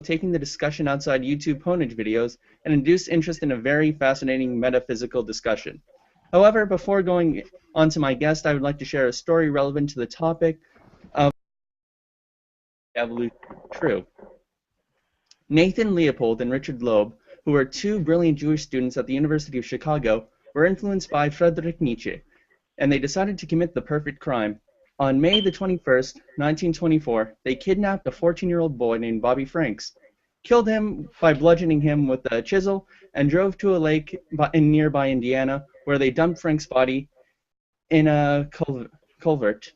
taking the discussion outside YouTube ponage videos and induced interest in a very fascinating metaphysical discussion. However, before going on to my guest, I would like to share a story relevant to the topic of evolution true. Nathan Leopold and Richard Loeb, who were two brilliant Jewish students at the University of Chicago, were influenced by Friedrich Nietzsche, and they decided to commit the perfect crime. On May the 21st, 1924, they kidnapped a 14-year-old boy named Bobby Franks, killed him by bludgeoning him with a chisel, and drove to a lake in nearby Indiana, where they dumped Frank's body in a culvert.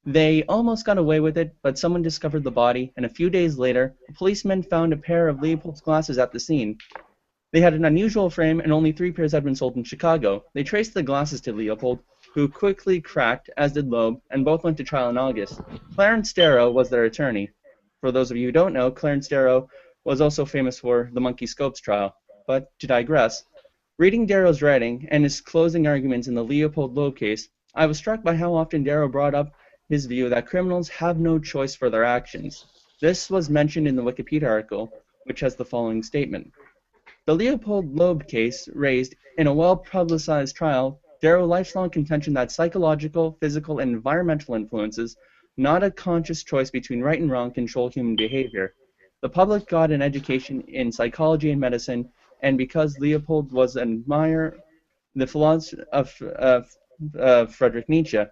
They almost got away with it, but someone discovered the body, and a few days later, a policeman found a pair of Leopold's glasses at the scene. They had an unusual frame, and only 3 pairs had been sold in Chicago. They traced the glasses to Leopold, who quickly cracked, as did Loeb, and both went to trial in August. Clarence Darrow was their attorney. For those of you who don't know, Clarence Darrow was also famous for the Monkey Scopes trial. But to digress, reading Darrow's writing and his closing arguments in the Leopold-Loeb case, I was struck by how often Darrow brought up his view that criminals have no choice for their actions. This was mentioned in the Wikipedia article, which has the following statement. The Leopold-Loeb case raised, in a well-publicized trial, Darrow's lifelong contention that psychological, physical, and environmental influences, not a conscious choice between right and wrong, control human behavior. The public got an education in psychology and medicine, and because Leopold was an admirer the philosophy of Friedrich Nietzsche.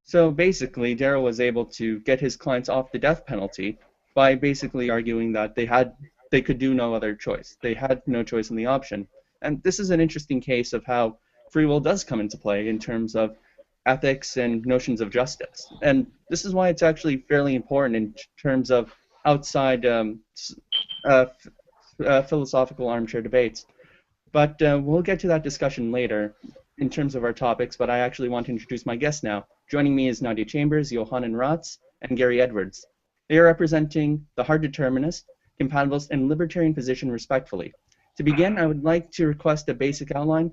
So basically, Darrow was able to get his clients off the death penalty by basically arguing that they could do no other choice. They had no choice in the option. And this is an interesting case of how free will does come into play in terms of ethics and notions of justice. And this is why it's actually fairly important in terms of outside philosophical armchair debates. But we'll get to that discussion later in terms of our topics, but I actually want to introduce my guests now. Joining me is Nadia Chambers, Yohanan Ratz, and Gary Edwards. They are representing the hard determinist, compatibilist, and libertarian position respectfully. To begin, I would like to request a basic outline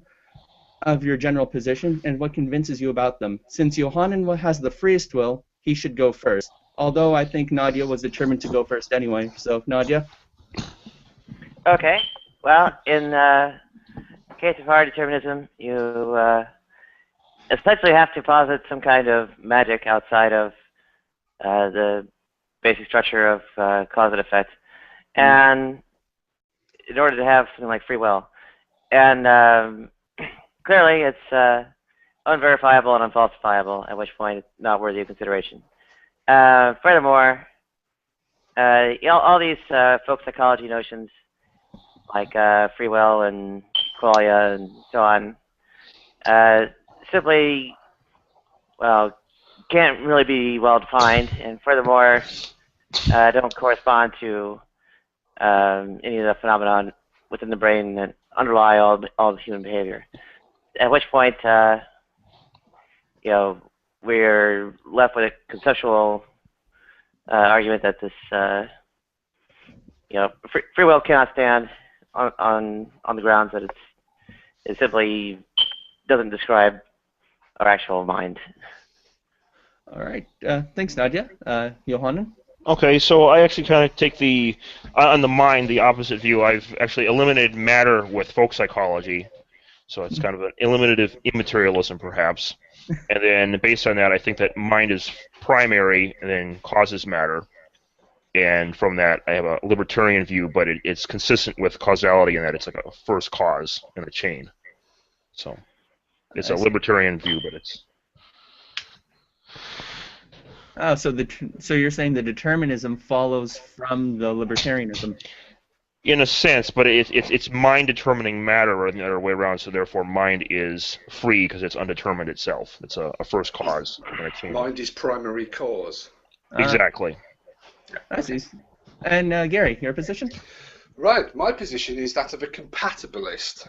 of your general position and what convinces you about them. Since Yohanan has the freest will, he should go first. Although I think Nadia was determined to go first anyway. So, Nadia? Okay. Well, in the case of hard determinism, you essentially have to posit some kind of magic outside of the basic structure of cause and effect, and in order to have something like free will. And clearly, it's unverifiable and unfalsifiable, at which point it's not worthy of consideration. Furthermore, all these folk psychology notions, like free will and qualia and so on, simply, well, can't really be well defined, and furthermore, don't correspond to any of the phenomenon within the brain that underlie all the human behavior. At which point, we're left with a conceptual argument that this, free will cannot stand on the grounds that it simply doesn't describe our actual mind. All right. Thanks, Nadia. Yohanan? Okay, so I actually kind of take on the mind, the opposite view. I've actually eliminated matter with folk psychology, so it's kind of an eliminative immaterialism, perhaps. And then based on that, I think that mind is primary and then causes matter. And from that, I have a libertarian view, but it's consistent with causality in that it's like a first cause in a chain. So it's a libertarian view, but it's... Oh, so you're saying the determinism follows from the libertarianism? In a sense, but it's mind determining matter rather than the other way around. So therefore, mind is free because it's undetermined itself. It's a first cause in a chain. Mind is primary cause. Exactly. I see. And Gary, your position? Right, my position is that of a compatibilist,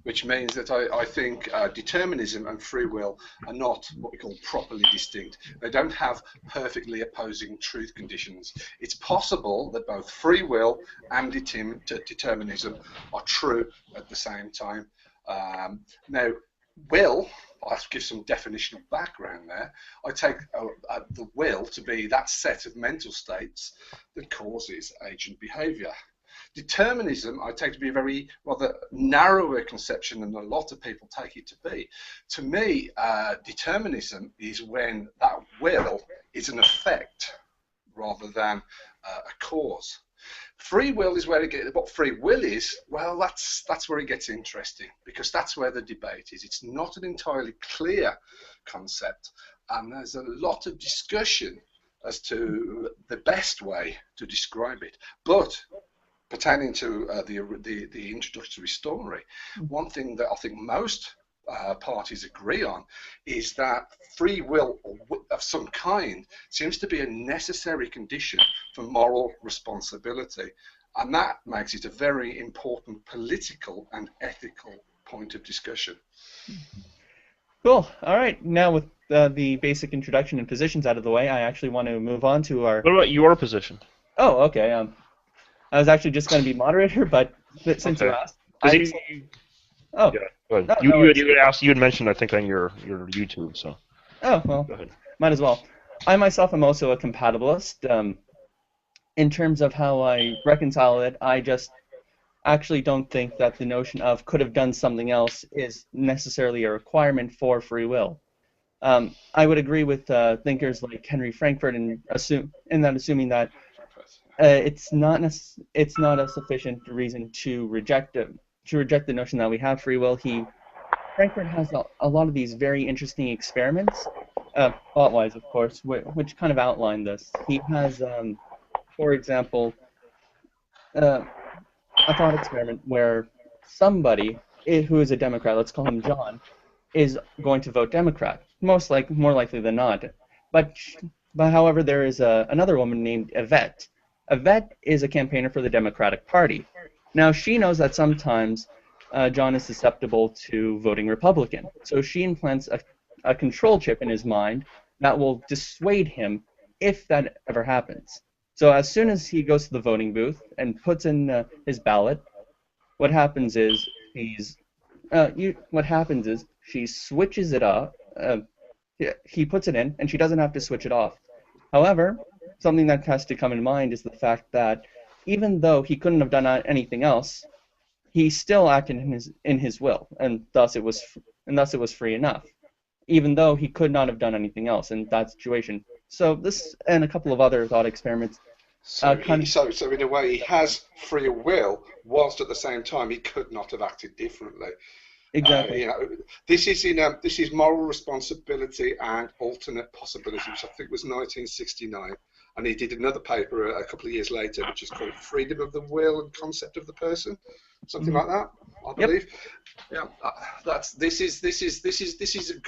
which means that I think determinism and free will are not what we call properly distinct. They don't have perfectly opposing truth conditions. It's possible that both free will and determinism are true at the same time. Now, will I'll have to give some definitional background there. I take the will to be that set of mental states that causes agent behavior. Determinism, I take to be a very rather narrower conception than a lot of people take it to be. To me, determinism is when that will is an effect rather than a cause. Free will is where what free will is. Well, that's where it gets interesting, because that's where the debate is. It's not an entirely clear concept, and there's a lot of discussion as to the best way to describe it. But pertaining to the introductory story, one thing that I think most parties agree on is that free will of some kind seems to be a necessary condition for moral responsibility, and that makes it a very important political and ethical point of discussion. Cool. All right. Now with the basic introduction and positions out of the way, I actually want to move on to our... What about your position? Oh, okay. I was actually just going to be moderator, but since you asked... Oh. Yeah, go ahead. No, You had mentioned, I think, on your YouTube, so... Oh, well, go ahead. Might as well. I myself am also a compatibilist. In terms of how I reconcile it, I just actually don't think that the notion of could have done something else is necessarily a requirement for free will. I would agree with thinkers like Henry Frankfurt in assuming that it's not a sufficient reason to reject the notion that we have free will. Frankfurt has a lot of these very interesting experiments, plot-wise, of course, which kind of outline this. He has, for example, a thought experiment where somebody who is a Democrat, let's call him John, is going to vote Democrat, more likely than not. But however, there is another woman named Yvette. Yvette is a campaigner for the Democratic Party. Now, she knows that sometimes John is susceptible to voting Republican, so she implants a control chip in his mind that will dissuade him if that ever happens. So as soon as he goes to the voting booth and puts in his ballot, what happens is she switches it off. He puts it in, and she doesn't have to switch it off. However, something that has to come in mind is the fact that even though he couldn't have done anything else, he still acted in his will, and thus it was free enough, even though he could not have done anything else in that situation. So this and a couple of other thought experiments. So in a way, he has free will, whilst at the same time he could not have acted differently. Exactly. This is moral responsibility and alternate possibility, which I think was 1969. And he did another paper a couple of years later, which is called Freedom of the Will and Concept of the Person, something like that, I believe. Yep. Yeah, this is a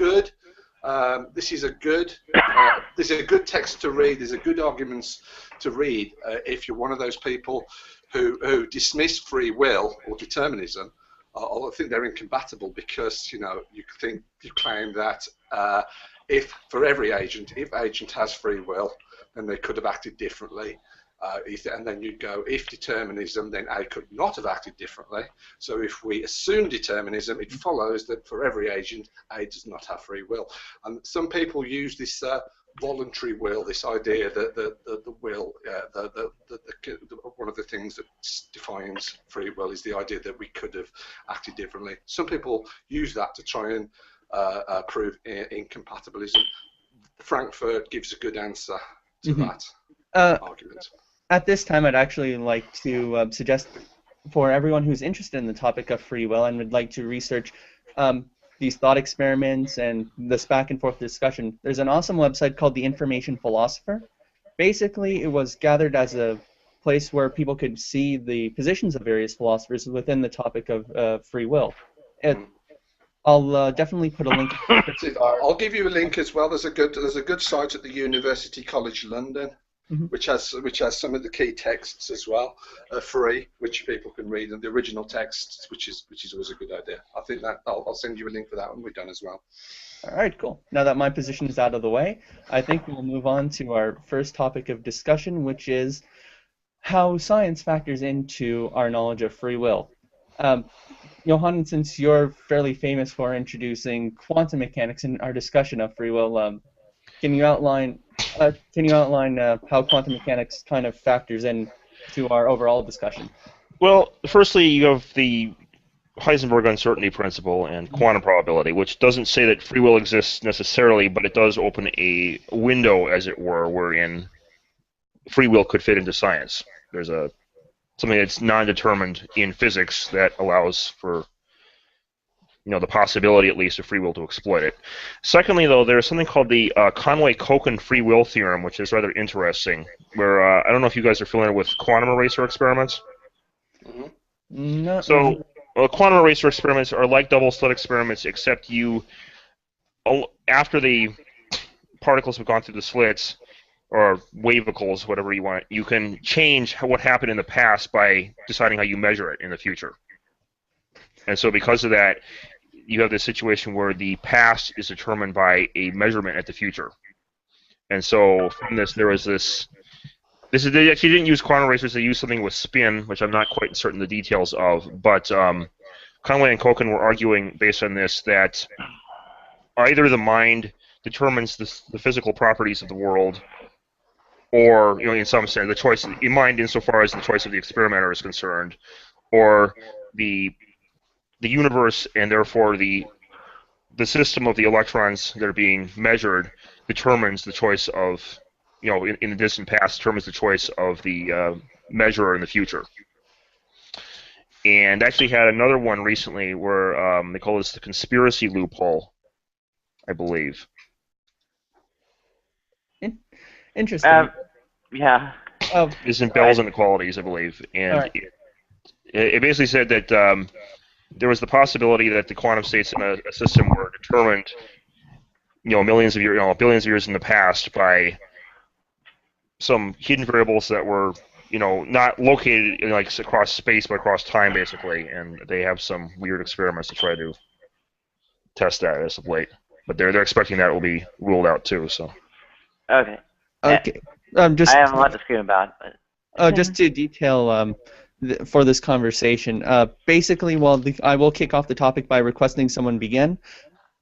good text to read. There's a good arguments to read if you're one of those people who dismiss free will or determinism. I think they're incompatible, because you claim that if agent has free will, then they could have acted differently. And then you go, if determinism, then A could not have acted differently. So if we assume determinism, it follows that for every agent, A does not have free will. And some people use this voluntary will, this idea that the will, one of the things that defines free will is the idea that we could have acted differently. Some people use that to try and prove incompatibilism. Frankfurt gives a good answer to that argument. At this time, I'd actually like to suggest for everyone who's interested in the topic of free will and would like to research these thought experiments and this back and forth discussion, there's an awesome website called The Information Philosopher. Basically, it was gathered as a place where people could see the positions of various philosophers within the topic of free will. I'll definitely put a link. I'll give you a link as well. There's a good site at the University College London, which has some of the key texts as well, free, which people can read, and the original texts, which is always a good idea. I think that I'll send you a link for that when we're done as well. All right, cool. Now that my position is out of the way, I think we'll move on to our first topic of discussion, which is how science factors into our knowledge of free will. Johan, since you're fairly famous for introducing quantum mechanics in our discussion of free will, can you outline how quantum mechanics kind of factors in to our overall discussion? Well, firstly, you have the Heisenberg uncertainty principle and quantum probability, which doesn't say that free will exists necessarily, but it does open a window, as it were, wherein free will could fit into science. There's something that's non-determined in physics that allows for the possibility, at least, of free will to exploit it. Secondly, though, there's something called the Conway-Coken free will theorem, which is rather interesting, where I don't know if you guys are familiar with quantum eraser experiments. Mm-hmm. No. So, quantum eraser experiments are like double slit experiments, except after the particles have gone through the slits, or wavicles, whatever you want, you can change what happened in the past by deciding how you measure it in the future. And so because of that, you have this situation where the past is determined by a measurement at the future. And so from this, there was this they actually didn't use quantum erasers, they used something with spin, which I'm not quite certain the details of, but Conway and Coken were arguing based on this that either the mind determines the physical properties of the world, or, in some sense, the choice in mind insofar as the choice of the experimenter is concerned, or the universe and therefore the system of the electrons that are being measured determines the choice of, in the distant past, determines the choice of the measurer in the future. And actually had another one recently where they call this the conspiracy loophole, I believe. Interesting. Yeah. It's in Bell's Inequalities, I believe. And it basically said that there was the possibility that the quantum states in a system were determined, millions of years, billions of years in the past by some hidden variables that were, not located across space but across time, basically. And they have some weird experiments to try to test that as of late. But they're expecting that will be ruled out too. So. Okay. Okay. I have a lot to scream about, but. Just to detail for this conversation, basically, I will kick off the topic by requesting someone begin.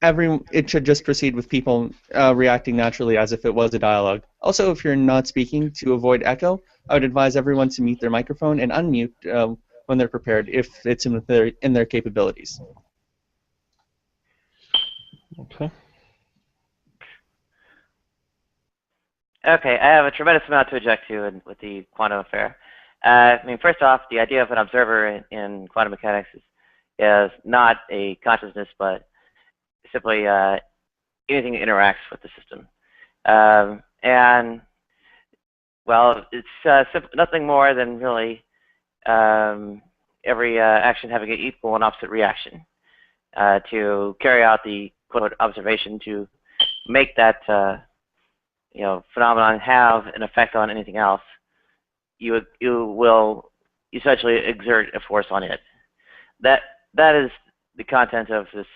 It should just proceed with people reacting naturally as if it was a dialogue. Also, if you're not speaking, to avoid echo, I would advise everyone to mute their microphone and unmute when they're prepared, if it's in their capabilities. Okay. Okay, I have a tremendous amount to object to with the quantum affair. First off, the idea of an observer in quantum mechanics is not a consciousness, but simply anything that interacts with the system. It's nothing more than really every action having an equal and opposite reaction. To carry out the quote observation to make that phenomenon have an effect on anything else, you will essentially exert a force on it. That is the content of this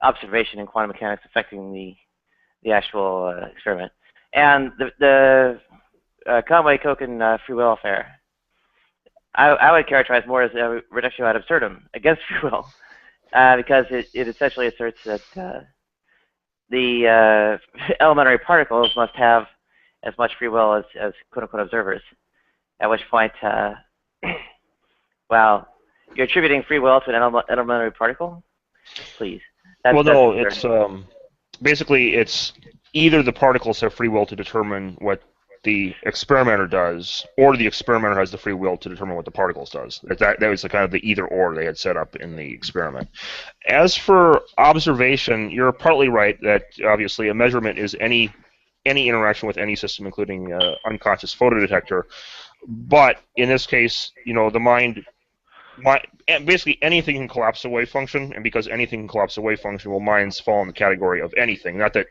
observation in quantum mechanics affecting the actual experiment. And the Conway-Coken free will affair, I would characterize more as a reductio ad absurdum against free will, because it essentially asserts that the elementary particles must have as much free will as quote-unquote observers, at which point, well, you're attributing free will to an elementary particle? Please. It's basically it's either the particles have free will to determine what the experimenter does, or the experimenter has the free will to determine what the particles does. That was the kind of the either or they had set up in the experiment. As for observation, you're partly right that obviously a measurement is any interaction with any system, including unconscious photodetector. But in this case, the mind, basically anything can collapse a wave function, and because anything can collapse a wave function, well, minds fall in the category of anything. Not that,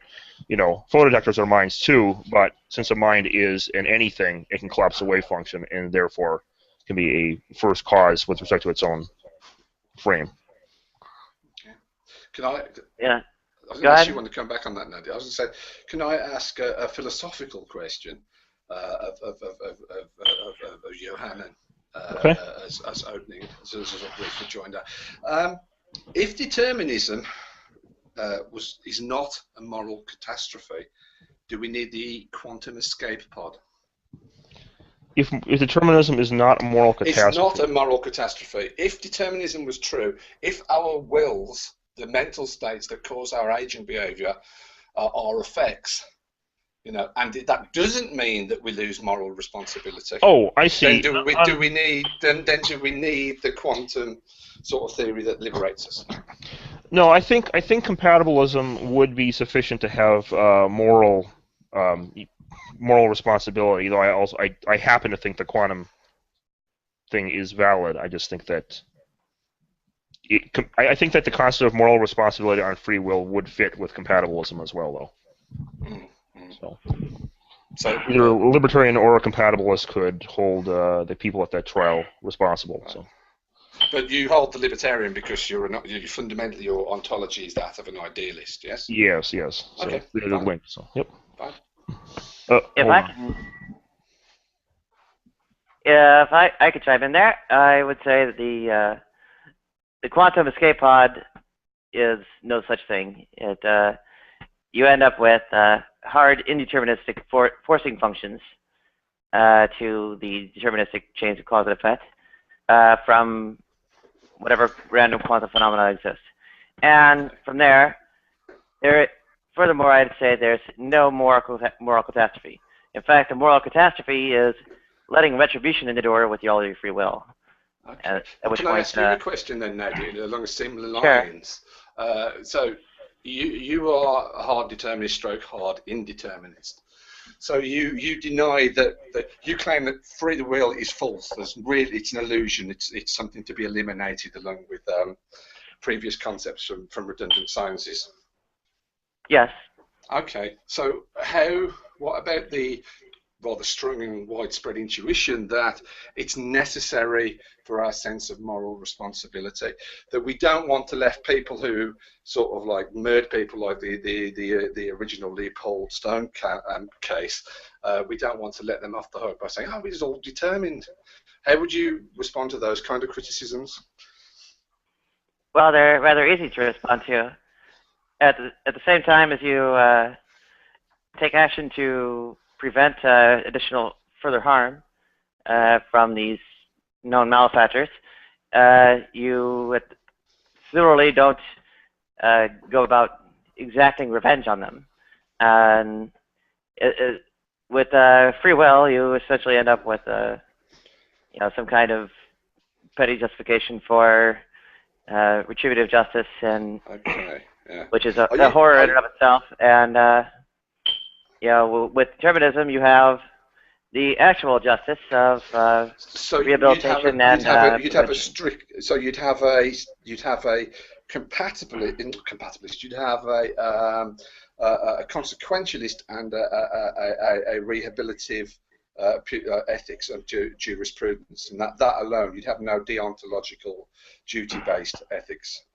photodetectors are minds too, but since a mind is an anything, it can collapse a wave function, and therefore can be a first cause with respect to its own frame. Okay. Can I? Yeah. I was going to ask you want to come back on that, Nadia. I was going to say, can I ask a philosophical question of Johan? Okay. as opening, as a brief rejoinder. If determinism is not a moral catastrophe, do we need the quantum escape pod? If determinism is not a moral catastrophe, it's not a moral catastrophe. If determinism was true, if our wills, the mental states that cause our agent behaviour, are effects, and that doesn't mean that we lose moral responsibility. Oh, I see. Then do we need the quantum sort of theory that liberates us? No, I think compatibilism would be sufficient to have moral responsibility. Though I happen to think the quantum thing is valid. I just think that I think that the concept of moral responsibility on free will would fit with compatibilism as well, though. Mm-hmm. So either a libertarian or a compatibilist could hold the people at that trial responsible. Right. So. But you hold the libertarian because fundamentally your ontology is that of an idealist, yes? Yes. So okay. They're linked. So yep. Fine. If I could chime in there, I would say that the quantum escape pod is no such thing. You end up with hard indeterministic forcing functions to the deterministic chains of cause and effect from whatever random quantum phenomena exists. And from there, furthermore, I'd say there's no moral catastrophe. In fact, the moral catastrophe is letting retribution in the door with all your free will. Okay. Can I ask you a question then, Nadia, along similar lines? Sure. So you are a hard determinist stroke hard indeterminist. So you deny that you claim that free will is false. It's an illusion. It's something to be eliminated along with previous concepts from redundant sciences. Yes. Okay. So what about the rather strong and widespread intuition that it's necessary for our sense of moral responsibility, that we don't want to let people who sort of like murder people, like the original Leopold Stone case, we don't want to let them off the hook by saying, oh, it's all determined. How would you respond to those kind of criticisms? Well, they're rather easy to respond to. At the same time as you take action to prevent additional further harm from these known malefactors, you similarly don't go about exacting revenge on them. And with free will, you essentially end up with some kind of petty justification for retributive justice, and which is a horror in and of itself. And with determinism, you have the actual justice of rehabilitation you'd have a strict. So you'd have a compatibilist. You'd have a consequentialist and a rehabilitative ethics of jurisprudence, and that alone, you'd have no deontological duty-based ethics.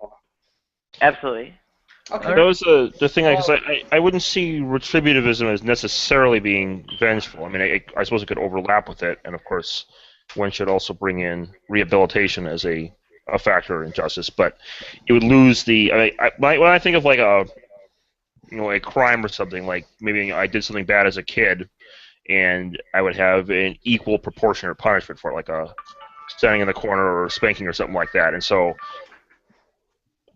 Absolutely. Okay. That was the thing. I wouldn't see retributivism as necessarily being vengeful. I mean, I suppose it could overlap with it, and of course, one should also bring in rehabilitation as a factor in justice. But it would lose the. When I think of like a crime or something, like maybe I did something bad as a kid, and I would have an equal proportionate punishment for it, like a standing in the corner or spanking or something like that, and so.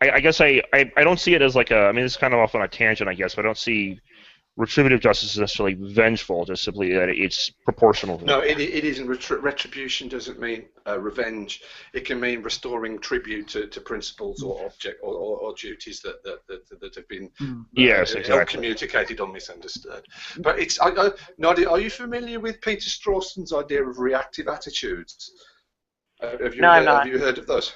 I guess I don't see it as like I mean, it's kind of off on a tangent, I guess, but I don't see retributive justice as necessarily vengeful, just simply that it's proportional. No, it isn't. Retribution doesn't mean revenge. It can mean restoring tribute to principles or object or duties that have been yes, exactly. communicated or misunderstood. But Nadia, are you familiar with Peter Strawson's idea of reactive attitudes? I'm not. Have you heard of those?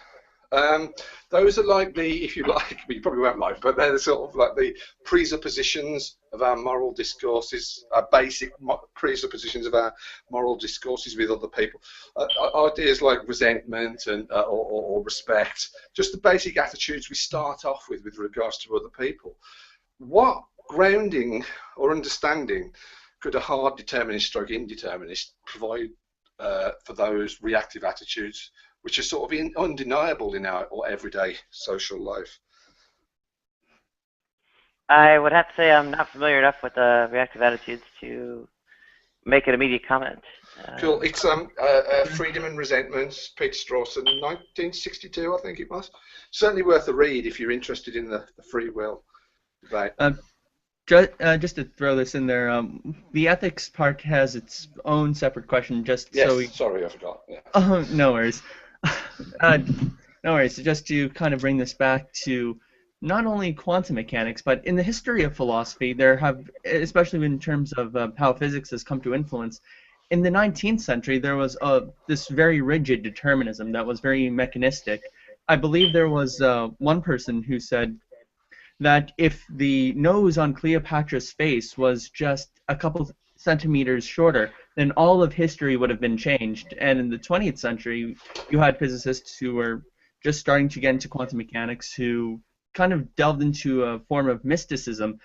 Those are like if you probably won't like, but they're sort of like the presuppositions of our moral discourses, our basic presuppositions of our moral discourses with other people. Ideas like resentment and or respect, just the basic attitudes we start off with regards to other people. What grounding or understanding could a hard determinist stroke indeterminist provide for those reactive attitudes, which are sort of undeniable in our everyday social life. I would have to say I'm not familiar enough with reactive attitudes to make an immediate comment. Cool. It's Freedom and Resentment, Peter Strawson, 1962, I think it was. Certainly worth a read if you're interested in the free will debate. Just to throw this in there, the ethics part has its own separate question. Sorry, I forgot. Yeah. Oh, no worries. No worries. Just to kind of bring this back to not only quantum mechanics, but in the history of philosophy, there have, especially in terms of how physics has come to influence, in the 19th century, there was this very rigid determinism that was very mechanistic. I believe there was one person who said that if the nose on Cleopatra's face was just a couple centimeters shorter, then all of history would have been changed. And in the 20th century, you had physicists who were just starting to get into quantum mechanics who kind of delved into a form of mysticism.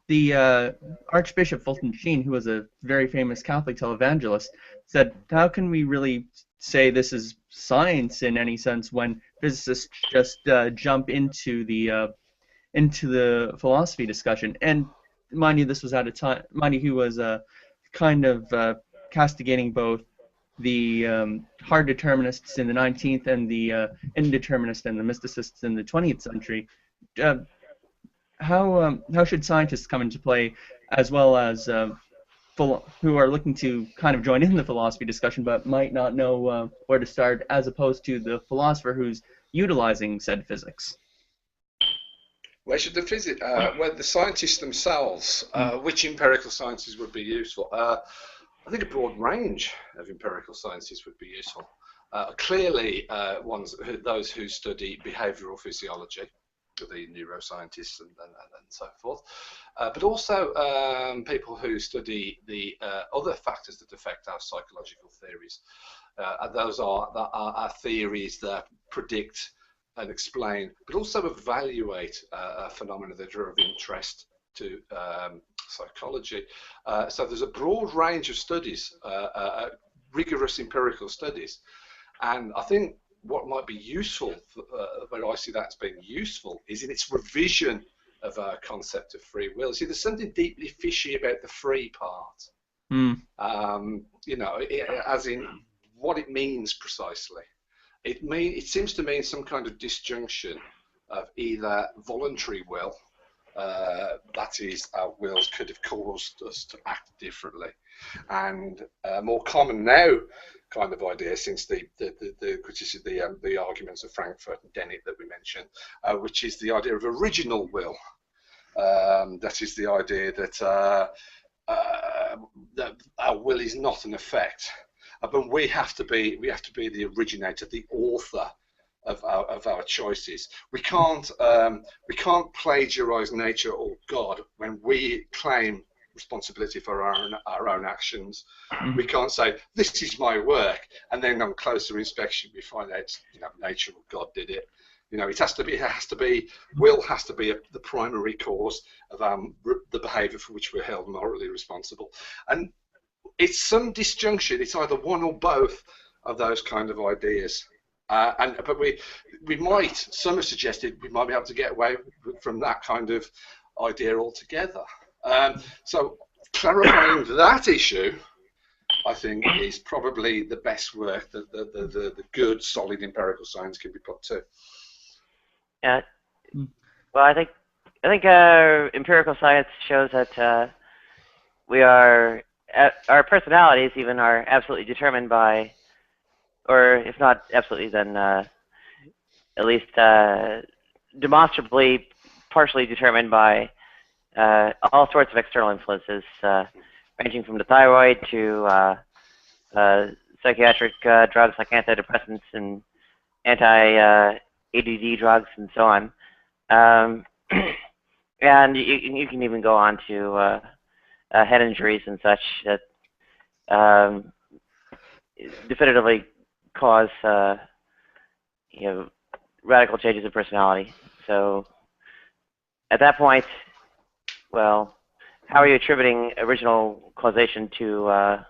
The Archbishop Fulton Sheen, who was a very famous Catholic televangelist, said, how can we really say this is science in any sense when physicists just jump into the philosophy discussion? And mind you, this was at a time, mind you, he was kind of castigating both the hard determinists in the 19th and the indeterminists and the mysticists in the 20th century. How should scientists come into play, as well as who are looking to kind of join in the philosophy discussion but might not know where to start, as opposed to the philosopher who's utilizing said physics? Where should the scientists themselves, which empirical sciences would be useful? I think a broad range of empirical sciences would be useful. Clearly, those who study behavioral physiology, the neuroscientists and so forth, but also people who study the other factors that affect our psychological theories. Those are theories that predict and explain, but also evaluate phenomena that are of interest to psychology. So there's a broad range of studies, rigorous empirical studies, and I think what might be useful, where I see that as being useful, is in its revision of our concept of free will. See, there's something deeply fishy about the free part. You know, as in what it means precisely. It seems to mean some kind of disjunction of either voluntary will, that is, our wills could have caused us to act differently, and more common now kind of idea since the arguments of Frankfurt and Dennett that we mentioned, which is the idea of original will. That is the idea that that our will is not an effect, but we have to be the originator, the author of our choices. We can't plagiarize nature or God when we claim responsibility for our own actions. We can't say this is my work and then on closer inspection we find out nature or God did it. It has to be will has to be the primary cause of the behaviour for which we're held morally responsible, and it's some disjunction. It's either one or both of those kind of ideas. But we might, some have suggested we might be able to get away from that kind of idea altogether. So clarifying that issue, I think, is probably the best work that the good, solid empirical science can be put to. Yeah. Well, I think empirical science shows that our personalities even are absolutely determined by, or if not absolutely, then at least demonstrably partially determined by all sorts of external influences, ranging from the thyroid to psychiatric drugs like antidepressants and anti-ADD drugs and so on. And you can even go on to head injuries and such that definitively cause radical changes of personality. So at that point, well, how are you attributing original causation to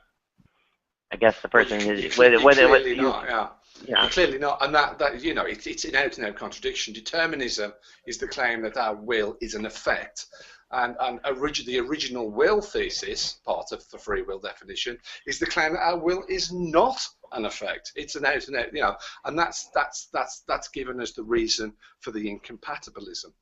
I guess the person is clearly not. Yeah. Clearly not, and that you know, it's an out-and-out contradiction. Determinism is the claim that our will is an effect, and the original will thesis, part of the free will definition, is the claim that our will is not an effect. It's an out-and-out, you know, and that's given us the reason for the incompatibilism.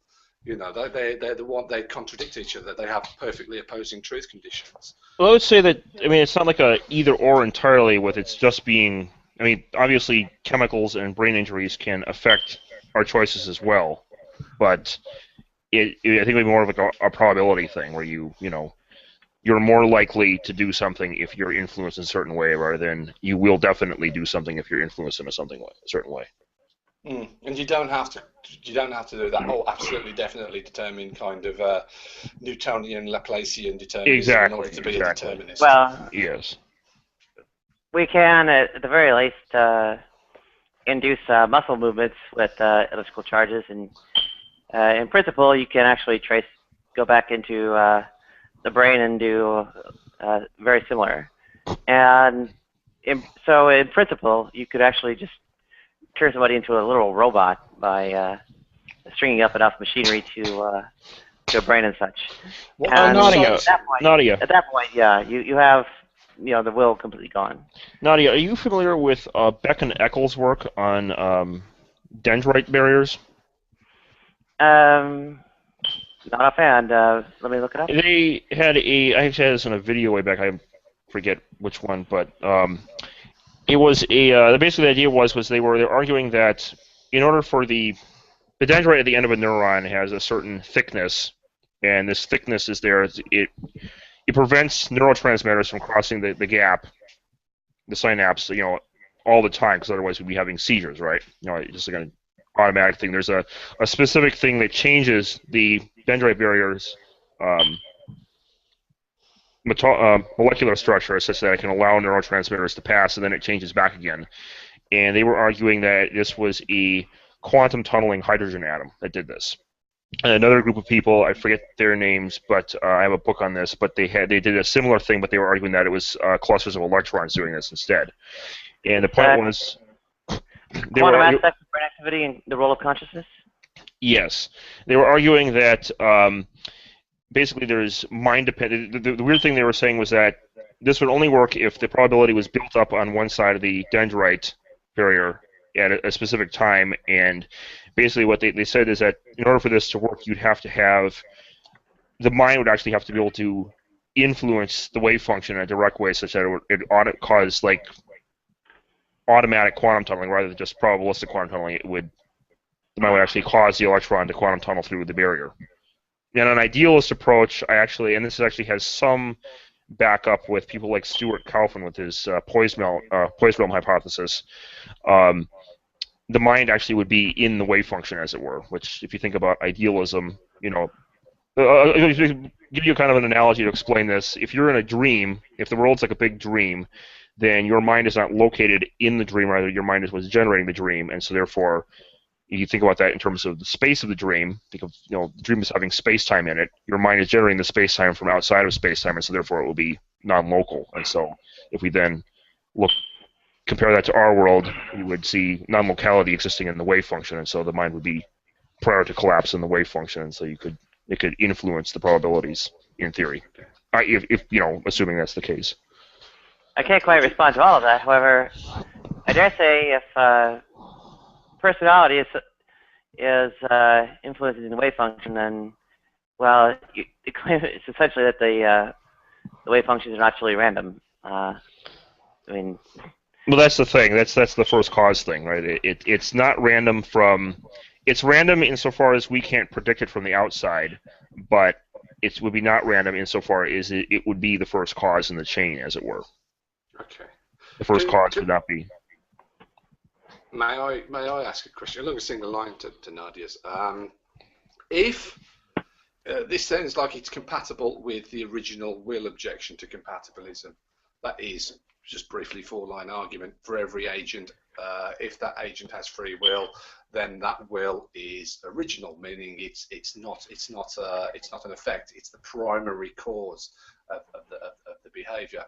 You know, they're the one, they contradict each other. They have perfectly opposing truth conditions. Well, I would say that, I mean, it's not like a either or entirely with it's just being, I mean, obviously chemicals and brain injuries can affect our choices as well, but I think it would be more of like a probability thing where you know, you're more likely to do something if you're influenced in a certain way rather than you will definitely do something if you're influenced in a certain way. And you don't have to do that. Oh, absolutely, definitely determine kind of Newtonian, Laplacian determinism in order to be a determinist. Well, yes, we can at the very least induce muscle movements with elliptical charges, and in principle, you can actually go back into the brain and do very similar. And so, in principle, you could actually just turn somebody into a little robot by stringing up enough machinery to a brain and such. Well, and Nadia, at that point, yeah, you have the will completely gone. Nadia, are you familiar with Beck and Eccles' work on dendrite barriers? Not offhand. Let me look it up. They had I actually had this in a video way back. I forget which one, but it was basically the idea was they were arguing that in order for the dendrite at the end of a neuron has a certain thickness, and this thickness is there. It prevents neurotransmitters from crossing the gap, the synapse, all the time, because otherwise we'd be having seizures, right? It's just like an automatic thing. There's a specific thing that changes the dendrite barriers molecular structure such that it can allow neurotransmitters to pass, and then it changes back again. And they were arguing that this was a quantum tunneling hydrogen atom that did this. And another group of people, I forget their names, but I have a book on this, but they did a similar thing, but they were arguing that it was clusters of electrons doing this instead. And the point was... Quantum aspect of brain activity and the role of consciousness? Yes. They were arguing that... basically, there's mind-dependent. The weird thing they were saying was that this would only work if the probability was built up on one side of the dendrite barrier at a specific time. And basically, what they said is that in order for this to work, you'd have to have the mind would actually have to be able to influence the wave function in a direct way, such that it ought cause like automatic quantum tunneling rather than just probabilistic quantum tunneling. The mind would actually cause the electron to quantum tunnel through the barrier. And an idealist approach, and this actually has some backup with people like Stuart Kauffman with his poise realm hypothesis. The mind actually would be in the wave function, as it were. Which, if you think about idealism, I'll give you kind of an analogy to explain this. If you're in a dream, if the world's like a big dream, then your mind is not located in the dream. Rather, your mind is what's generating the dream, and so therefore. You think about that in terms of the space of the dream. Think of the dream is having space-time in it. Your mind is generating the space-time from outside of space-time, and so therefore it will be non-local. And so if we then compare that to our world, we would see non-locality existing in the wave function, and so the mind would be prior to collapse in the wave function, and so it could influence the probabilities in theory, if assuming that's the case. I can't quite respond to all of that. However, I dare say if personality is influencing the wave function, then, well, it's essentially that the wave functions are naturally random. Well, that's the thing. That's the first cause thing, right? It's not random it's random insofar as we can't predict it from the outside, but it would be not random insofar as it would be the first cause in the chain, as it were. Okay. The first cause would not be. May I ask a question? Along a single line to Nadia's. If this sounds like it's compatible with the original will objection to compatibilism, that is, just briefly, 4-line argument for every agent. If that agent has free will, then that will is original, meaning it's not an effect. It's the primary cause of the behaviour.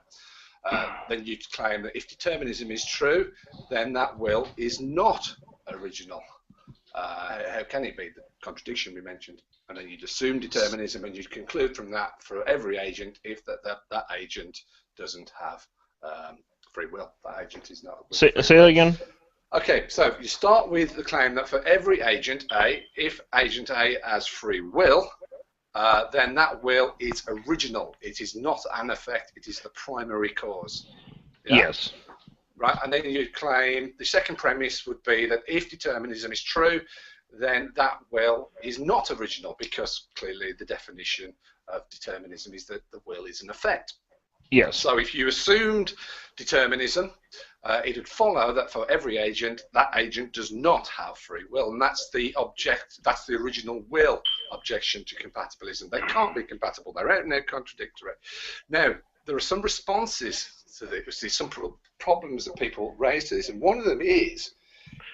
then you'd claim that if determinism is true, then that will is not original. How can it be? The contradiction we mentioned. And then you'd assume determinism, and you'd conclude from that for every agent, if that agent doesn't have free will, that agent is not. Say that again. Okay, so you start with the claim that for every agent A, if agent A has free will, then that will is original. It is not an effect. It is the primary cause. Yeah? Yes. Right, and then you claim the second premise would be that if determinism is true, then that will is not original, because clearly the definition of determinism is that the will is an effect. Yes. So if you assumed determinism, it would follow that for every agent, that agent does not have free will, and that's the original will objection to compatibilism. They can't be compatible. They're out and out contradictory. Now, there are some responses to this. There's some problems that people raise to this, and one of them is,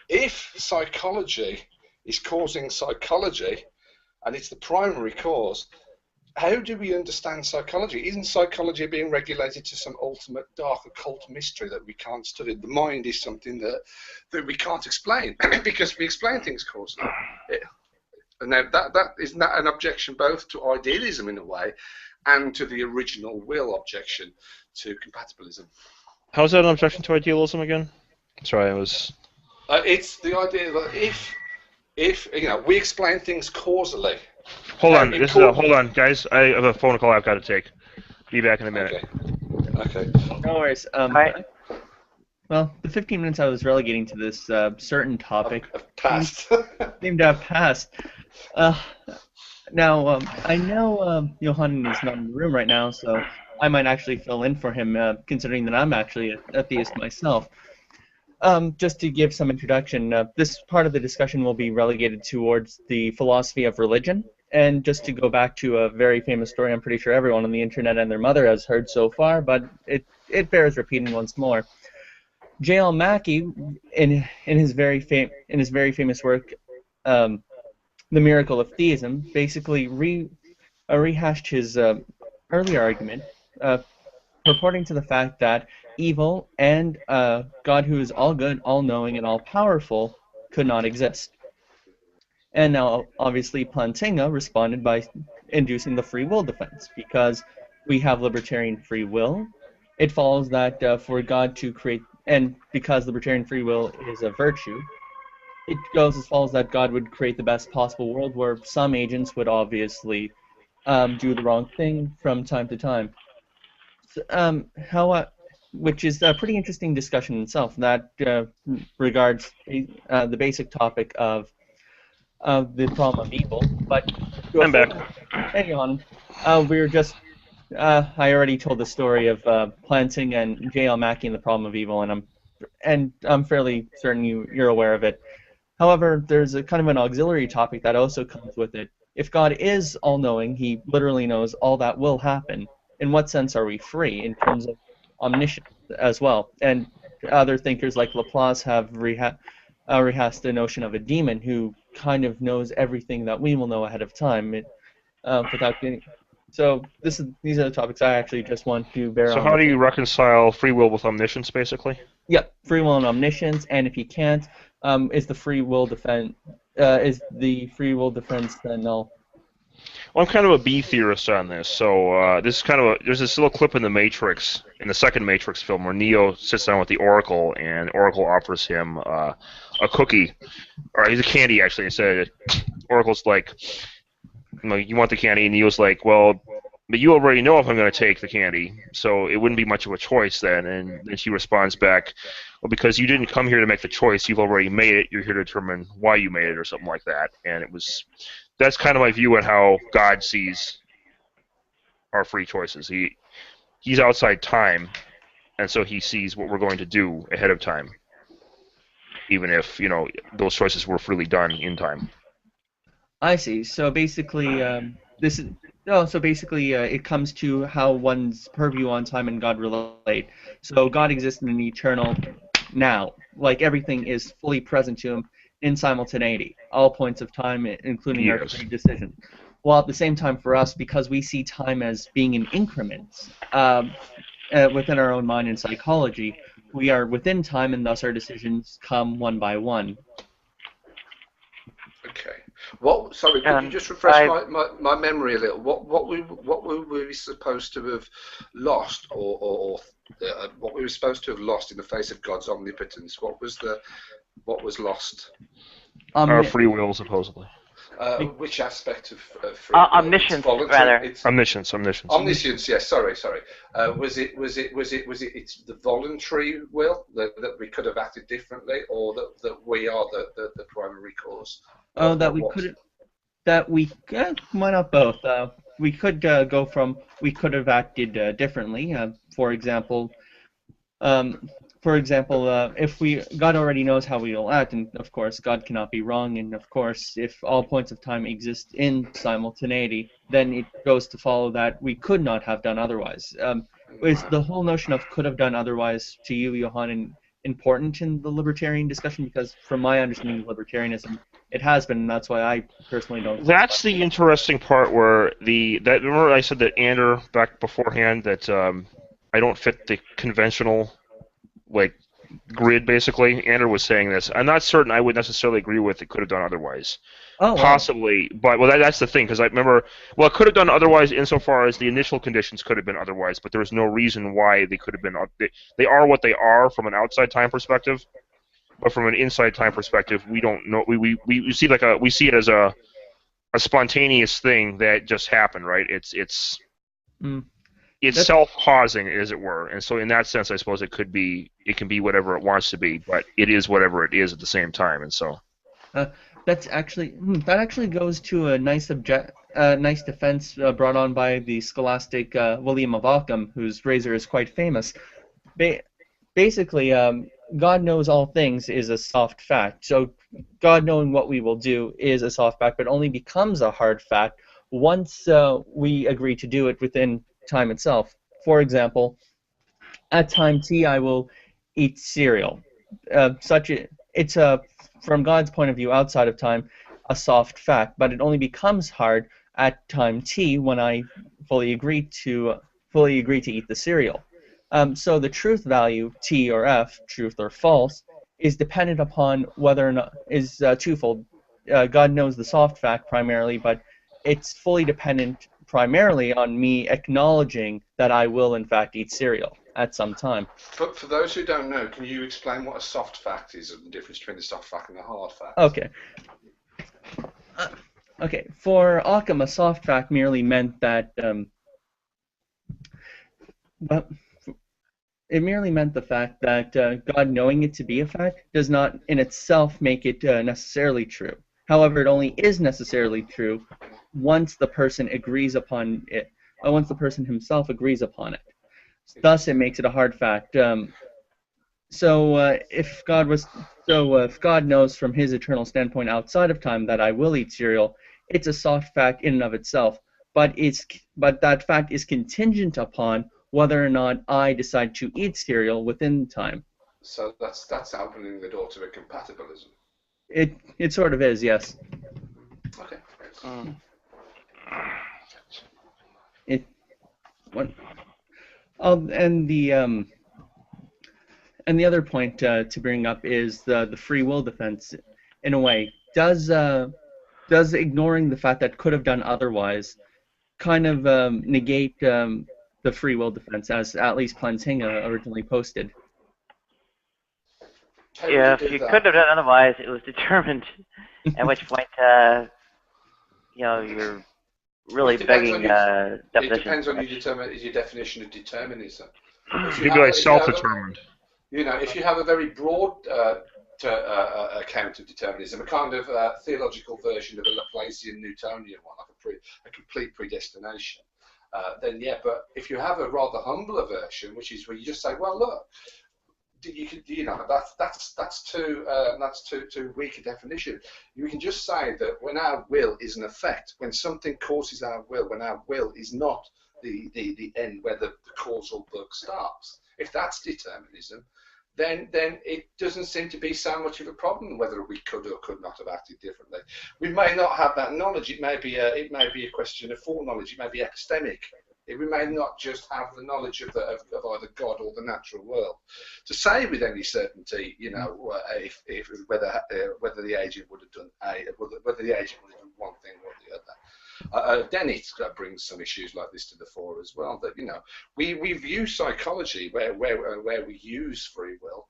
if psychology is causing psychology, and it's the primary cause, how do we understand psychology? Isn't psychology being regulated to some ultimate dark occult mystery that we can't study? The mind is something that we can't explain because we explain things causally. And now that is not an objection both to idealism in a way and to the original will objection to compatibilism. How's that an objection to idealism again? Sorry, I was... It's the idea that if we explain things causally. Hold on, hold on, guys. I have a phone call I've got to take. Be back in a minute. Okay. No worries. Right. Well, the 15 minutes I was relegating to this certain topic Passed. seemed to have passed. Now, I know Johan is not in the room right now, so I might actually fill in for him, considering that I'm actually a theist myself. Just to give some introduction, this part of the discussion will be relegated towards the philosophy of religion. And just to go back to a very famous story, I'm pretty sure everyone on the internet and their mother has heard so far, but it bears repeating once more. J.L. Mackie, in his very famous work, The Miracle of Theism, basically rehashed his earlier argument, purporting to the fact that evil and God, who is all good, all knowing, and all powerful, could not exist. And now, obviously, Plantinga responded by inducing the free will defense, because we have libertarian free will. It follows that for God to create, and because libertarian free will is a virtue, it goes as follows that God would create the best possible world where some agents would obviously do the wrong thing from time to time. So, which is a pretty interesting discussion in itself. That regards the basic topic of the problem of evil. But I'm back. Hey, Johan. We were just. I already told the story of Plantinga and J.L. Mackie and the problem of evil, and I'm fairly certain you're aware of it. However, there's a kind of an auxiliary topic that also comes with it. If God is all-knowing, He literally knows all that will happen. In what sense are we free in terms of omniscience as well? And other thinkers like Laplace have rehashed the notion of a demon who kind of knows everything that we will know ahead of time without getting. So these are the topics I actually just want to bear on. So how do you reconcile free will with omniscience, basically? Yep, free will and omniscience, and if you can't, is the free will defense then null? Well, I'm kind of a B theorist on this. So this is kind of there's this little clip in the Matrix, in the second Matrix film, where Neo sits down with the Oracle, and Oracle offers him a cookie, or he's a candy actually. Instead, Oracle's like, you want the candy, and Neo's like, well, but you already know if I'm going to take the candy, so it wouldn't be much of a choice then. And then she responds back, well, because you didn't come here to make the choice, you've already made it, you're here to determine why you made it, or something like that. And that's kind of my view on how God sees our free choices. He's outside time, and so he sees what we're going to do ahead of time, even if, those choices were freely done in time. I see. So basically, it comes to how one's purview on time and God relate. So God exists in an eternal now. Like everything is fully present to him in simultaneity, all points of time, including our free decision. While at the same time for us, because we see time as being in increments, within our own mind in psychology, we are within time, and thus our decisions come one by one. Okay. Sorry, could you just refresh my memory a little? What were we supposed to have lost, or what we were supposed to have lost in the face of God's omnipotence? What was lost? Our free will, supposedly. Which aspect of free will? Omniscience, rather. Omniscience. Omniscience. Yes. Sorry. Was it it's the voluntary will that we could have acted differently, or that we are the primary cause? Oh, that we could. That we. Why not both? We could go from we could have acted differently. For example. If God already knows how we will act, and of course God cannot be wrong, and of course if all points of time exist in simultaneity, then it goes to follow that we could not have done otherwise. Is the whole notion of could have done otherwise to you, Johan, important in the libertarian discussion? Because from my understanding of libertarianism, it has been, and that's why I personally don't. That's the interesting part where remember I said that Ander back beforehand that I don't fit the conventional grid, basically. Ander was saying this. I'm not certain I would necessarily agree with it could have done otherwise. Oh, possibly, but that's the thing, because I remember, it could have done otherwise insofar as the initial conditions could have been otherwise, but there was no reason why they could have been. They are what they are from an outside time perspective, but from an inside time perspective, we don't know. We see we see it as a spontaneous thing that just happened, right? It's self-causing, as it were, and so in that sense, I suppose it can be whatever it wants to be, but it is whatever it is at the same time, and so. That actually goes to a nice defense brought on by the scholastic William of Ockham, whose razor is quite famous. Basically, God knows all things is a soft fact. So God knowing what we will do is a soft fact, but only becomes a hard fact once we agree to do it within time itself. For example, at time t, I will eat cereal. It's from God's point of view, outside of time, a soft fact, but it only becomes hard at time t when I fully agree to eat the cereal. So the truth value, t or f, truth or false, is dependent upon whether or not is twofold. God knows the soft fact primarily, but it's fully dependent primarily on me acknowledging that I will in fact eat cereal at some time. For those who don't know, can you explain what a soft fact is and the difference between the soft fact and the hard fact? Okay. For Occam, a soft fact merely meant that it merely meant the fact that God knowing it to be a fact does not in itself make it necessarily true. However, it only is necessarily true once the person agrees upon it, once the person himself agrees upon it. Thus, it makes it a hard fact. If God knows from His eternal standpoint outside of time that I will eat cereal, it's a soft fact in and of itself. But that fact is contingent upon whether or not I decide to eat cereal within time. So that's opening the door to a compatibilism. It sort of is, yes. Okay. And the other point to bring up is the free will defense. In a way, does ignoring the fact that could have done otherwise kind of negate the free will defense, as at least Plantinga originally posted? Yeah, if you could have done otherwise, it was determined. At which point, you're really begging definition. It depends on your definition of determinism. Maybe like self-determined. If you have a very broad account of determinism, a kind of theological version of a Laplacian Newtonian one, like a complete predestination, then yeah. But if you have a rather humbler version, which is where you just say, well, look, that's too weak a definition. You can just say that when our will is an effect, when something causes our will, when our will is not the end where the causal book starts. If that's determinism, then it doesn't seem to be so much of a problem whether we could or could not have acted differently. We may not have that knowledge. It may be a question of foreknowledge. It may be epistemic. We may not just have the knowledge of either God or the natural world to say with any certainty, you know, if whether the agent would have done whether the agent would have done one thing or the other. Then it brings some issues like this to the fore as well. That, you know, we view psychology where we use free will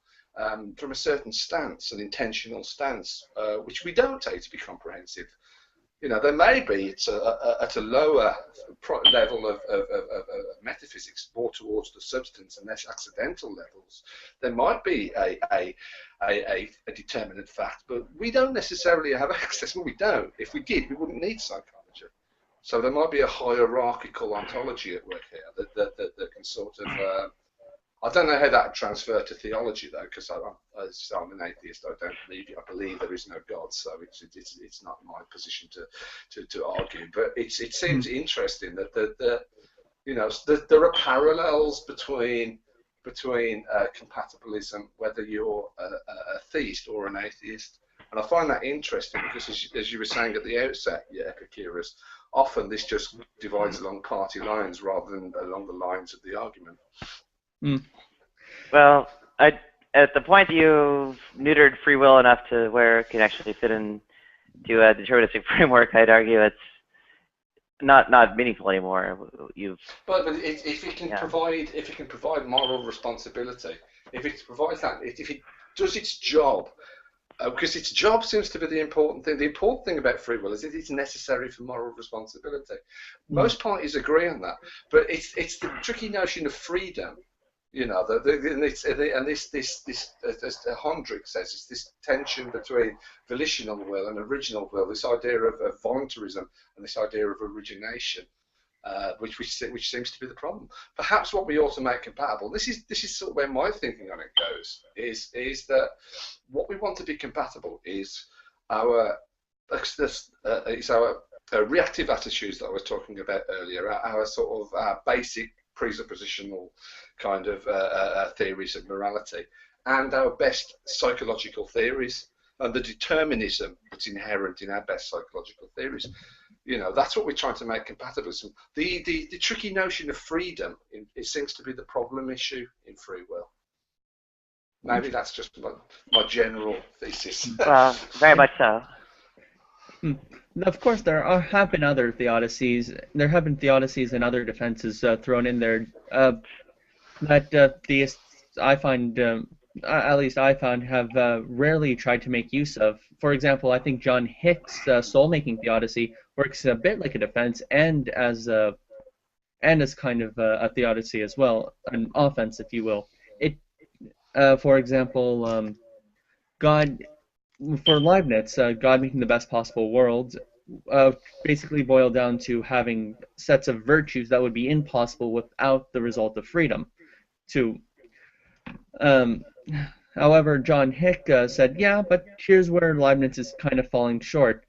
from a certain stance, an intentional stance, which we don't take to be comprehensive. You know, there may be at a lower level of metaphysics, more towards the substance and less accidental levels. There might be a determinate fact, but we don't necessarily have access. Well, we don't. If we did, we wouldn't need psychology. So there might be a hierarchical ontology at work here that can sort of. I don't know how that would transfer to theology though, because I'm an atheist. I believe there is no God, so it's not my position to argue. But it seems interesting that you know, there are parallels between compatibilism, whether you're a theist or an atheist, and I find that interesting because as you were saying at the outset, Epicurus, often this just divides along party lines rather than along the lines of the argument. Mm. Well, at the point that you've neutered free will enough to where it can actually fit into a deterministic framework, I'd argue it's not meaningful anymore. But if it can provide moral responsibility, if it provides that, if it does its job, because its job seems to be the important thing. The important thing about free will is that it's necessary for moral responsibility. Most parties agree on that, but it's the tricky notion of freedom. You know, and this, as Hondrich says, it's this tension between volitional will and original will. This idea of voluntarism and this idea of origination, which seems to be the problem. Perhaps what we ought to make compatible. This is sort of where my thinking on it goes. Is that what we want to be compatible is our reactive attitudes that I was talking about earlier. Our sort of basic presuppositional kind of theories of morality, and our best psychological theories, and the determinism that's inherent in our best psychological theories. You know, that's what we're trying to make compatibilism. The tricky notion of freedom, it seems to be the problem issue in free will. Maybe that's just my general thesis. Well, very much so. Of course, have been other theodicies. There have been theodicies and other defenses thrown in there that theists, I find, at least I found, have rarely tried to make use of. For example, I think John Hick's soul-making theodicy works a bit like a defense and as kind of a theodicy as well, an offense, if you will. For example, God. For Leibniz, God making the best possible world basically boiled down to having sets of virtues that would be impossible without the result of freedom. However, John Hick said, yeah, but here's where Leibniz is kind of falling short.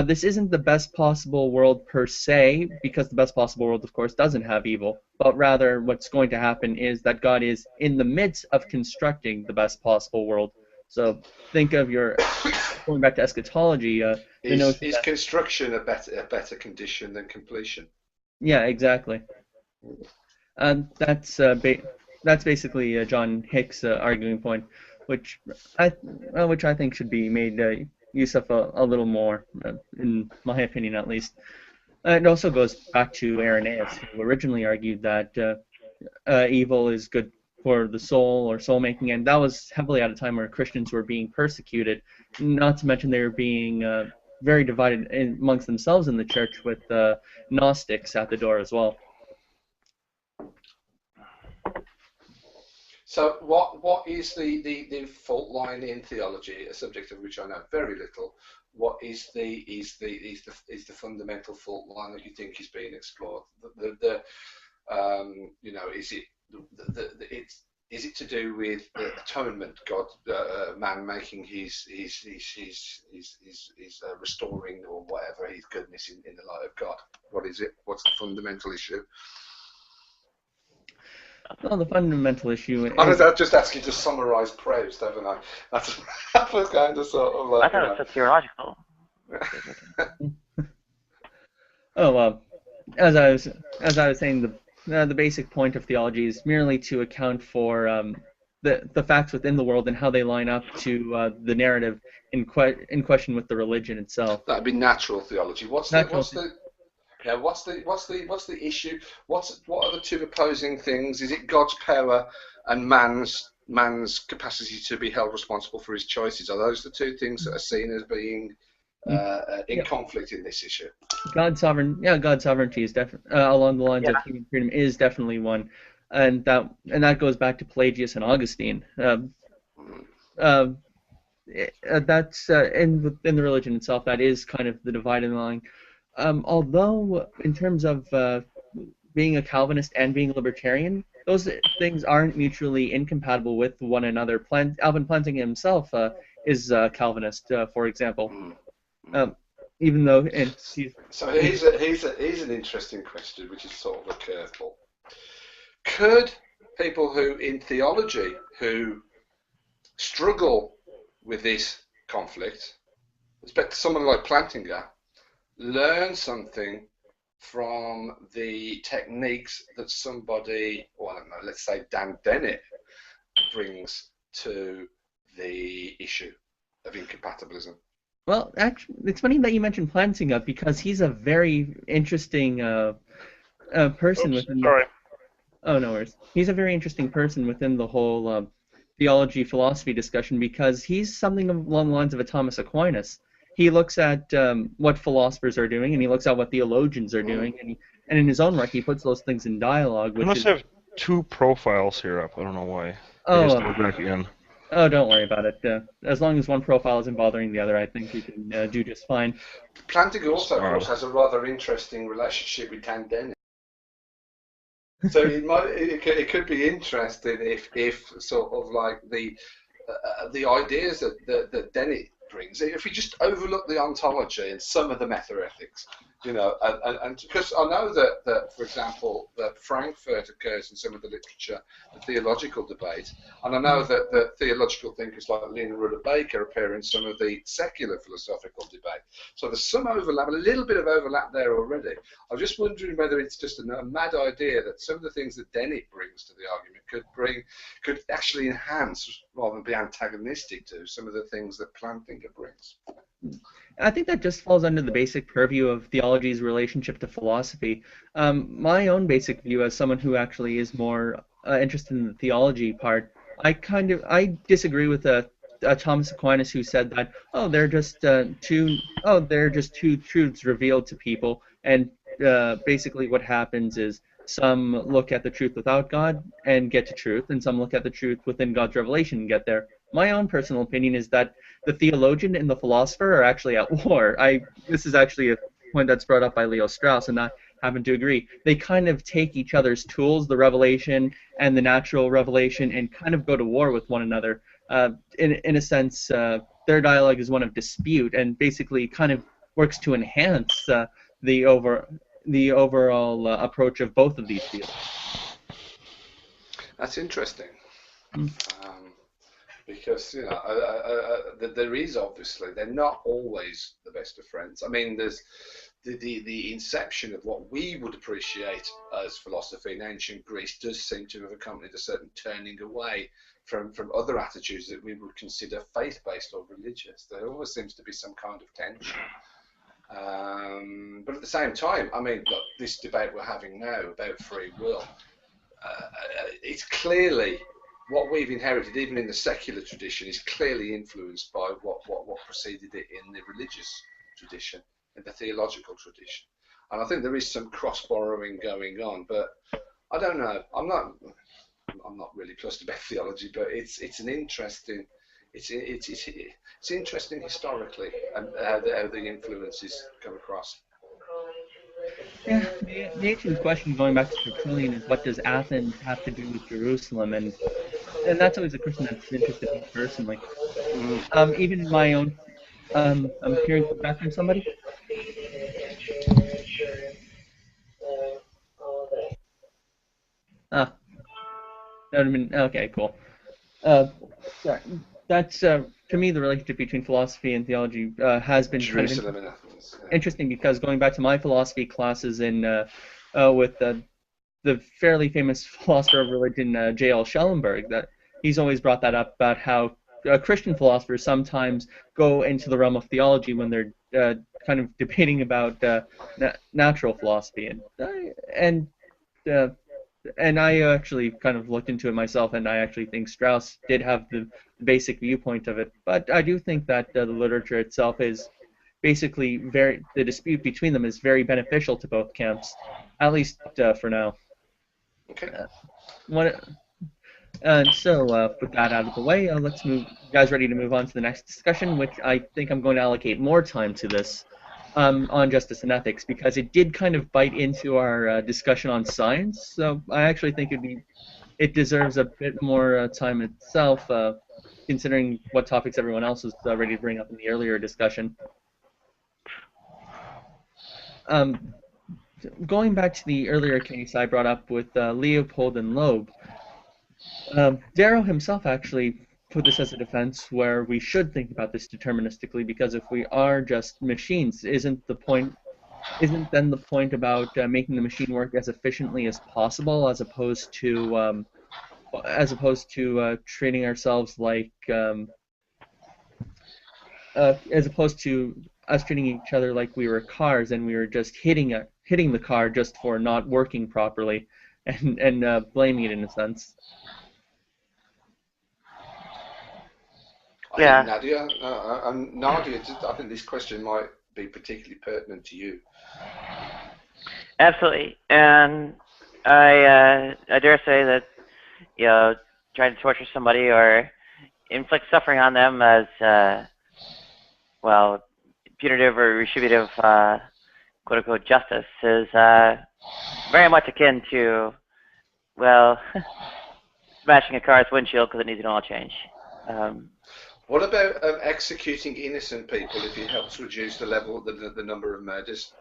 This isn't the best possible world per se, because the best possible world, of course, doesn't have evil, but rather what's going to happen is that God is in the midst of constructing the best possible world. So think of going back to eschatology. Is construction a better condition than completion? Yeah, exactly. That's basically John Hick's arguing point, which I think should be made use of a little more, in my opinion at least. It also goes back to Irenaeus, who originally argued that evil is good for the soul or soul-making, and that was heavily at a time where Christians were being persecuted, not to mention they were being very divided amongst themselves in the church, with Gnostics at the door as well. So what is the fault line in theology, a subject of which I know very little? What is the fundamental fault line that you think is being explored? You know, is it to do with atonement, God, man making his restoring or whatever his goodness in the light of God? What is it? What's the fundamental issue? Well, the fundamental issue. I'll just ask you to summarise Proust, haven't I? That's kind of sort of like. I thought it was theological. Oh well, as I was saying, the basic point of theology is merely to account for the facts within the world and how they line up to the narrative in question with the religion itself. That'd be natural theology. What's the issue? What are the two opposing things? Is it God's power and man's capacity to be held responsible for his choices? Are those the two things that are seen as being in conflict in this issue? God's sovereignty is definitely along the lines of human freedom is definitely one, and that goes back to Pelagius and Augustine. That's in the religion itself. That is kind of the dividing line. Although in terms of being a Calvinist and being a libertarian, those things aren't mutually incompatible with one another. Alvin Plantinga himself is a Calvinist, for example. Even though, so here's an interesting question, which is sort of a curveball. Could people who in theology who struggle with this conflict, especially someone like Plantinga, learn something from the techniques that somebody, or I don't know, let's say Dan Dennett, brings to the issue of incompatibilism? Well, actually, it's funny that you mentioned Plantinga because he's a very interesting person within. Sorry. Oh, no worries. He's a very interesting person within the whole theology philosophy discussion because he's something along the lines of a Thomas Aquinas. He looks at what philosophers are doing, and he looks at what theologians are doing, and in his own right, he puts those things in dialogue. We must have two profiles here up. I don't know why. Oh, back again. Oh, don't worry about it. As long as one profile isn't bothering the other, I think you can do just fine. Plantinga also, of course, has a rather interesting relationship with Dan Dennett. So it could be interesting if sort of like the ideas that Dennett brings, if we just overlook the ontology and some of the meta-ethics, and because I know that for example, that Frankfurt occurs in some of the literature, the theological debate, and I know that theological thinkers like Lena Rudder Baker appear in some of the secular philosophical debate. So there's some overlap, a little bit of overlap there already. I'm just wondering whether it's just a mad idea that some of the things that Dennett brings to the argument could actually enhance rather than be antagonistic to some of the things that Plantinga brings. I think that just falls under the basic purview of theology's relationship to philosophy. My own basic view, as someone who actually is more interested in the theology part, I disagree with Thomas Aquinas, who said that they're just two truths revealed to people, and basically what happens is some look at the truth without God and get to truth, and some look at the truth within God's revelation and get there. My own personal opinion is that the theologian and the philosopher are actually at war. This is actually a point that's brought up by Leo Strauss, and I happen to agree. They kind of take each other's tools, the revelation and the natural revelation, and kind of go to war with one another. In a sense, their dialogue is one of dispute, and basically kind of works to enhance the overall approach of both of these fields. That's interesting. Because there is obviously, they're not always the best of friends. I mean, there's the inception of what we would appreciate as philosophy in ancient Greece does seem to have accompanied a certain turning away from other attitudes that we would consider faith-based or religious. There always seems to be some kind of tension. But at the same time, I mean, look, this debate we're having now about free will, it's clearly what we've inherited, even in the secular tradition, is clearly influenced by what preceded it in the religious tradition, in the theological tradition. And I think there is some cross-borrowing going on, but I don't know. I'm not really plussed about theology, but it's an interesting. It's interesting historically and how the influences come across. Yeah, the ancient question going back to Tertullian is what does Athens have to do with Jerusalem, and that's always a question that's interested me personally. Even in my own, I'm hearing back from somebody. That would have been okay. Cool. Sorry. That's to me the relationship between philosophy and theology has been kind of interesting because going back to my philosophy classes in with the the fairly famous philosopher of religion, J.L. Schellenberg, that he's always brought that up about how Christian philosophers sometimes go into the realm of theology when they're kind of debating about natural philosophy, uh, and I actually kind of looked into it myself, and I actually think Strauss did have the basic viewpoint of it. But I do think that the literature itself is basically the dispute between them is very beneficial to both camps, at least for now. Okay. With that out of the way, let's move. You guys ready to move on to the next discussion, which I think I'm going to allocate more time to this on justice and ethics, because it did kind of bite into our discussion on science. So I actually think it deserves a bit more time itself, considering what topics everyone else was ready to bring up in the earlier discussion. Going back to the earlier case I brought up with Leopold and Loeb, Darrow himself actually put this as a defense where we should think about this deterministically, because if we are just machines, isn't then the point about making the machine work as efficiently as possible, as opposed to treating ourselves like as opposed to us treating each other like we were cars and we were just hitting the car just for not working properly, and blaming it in a sense. Yeah. Nadia, Nadia, I think this question might be particularly pertinent to you. Absolutely, and I dare say that, you know, trying to torture somebody or inflict suffering on them as well, punitive or retributive quote unquote justice is very much akin to, well, smashing a car's windshield because it needs an oil change. What about executing innocent people if it helps reduce the number of murders?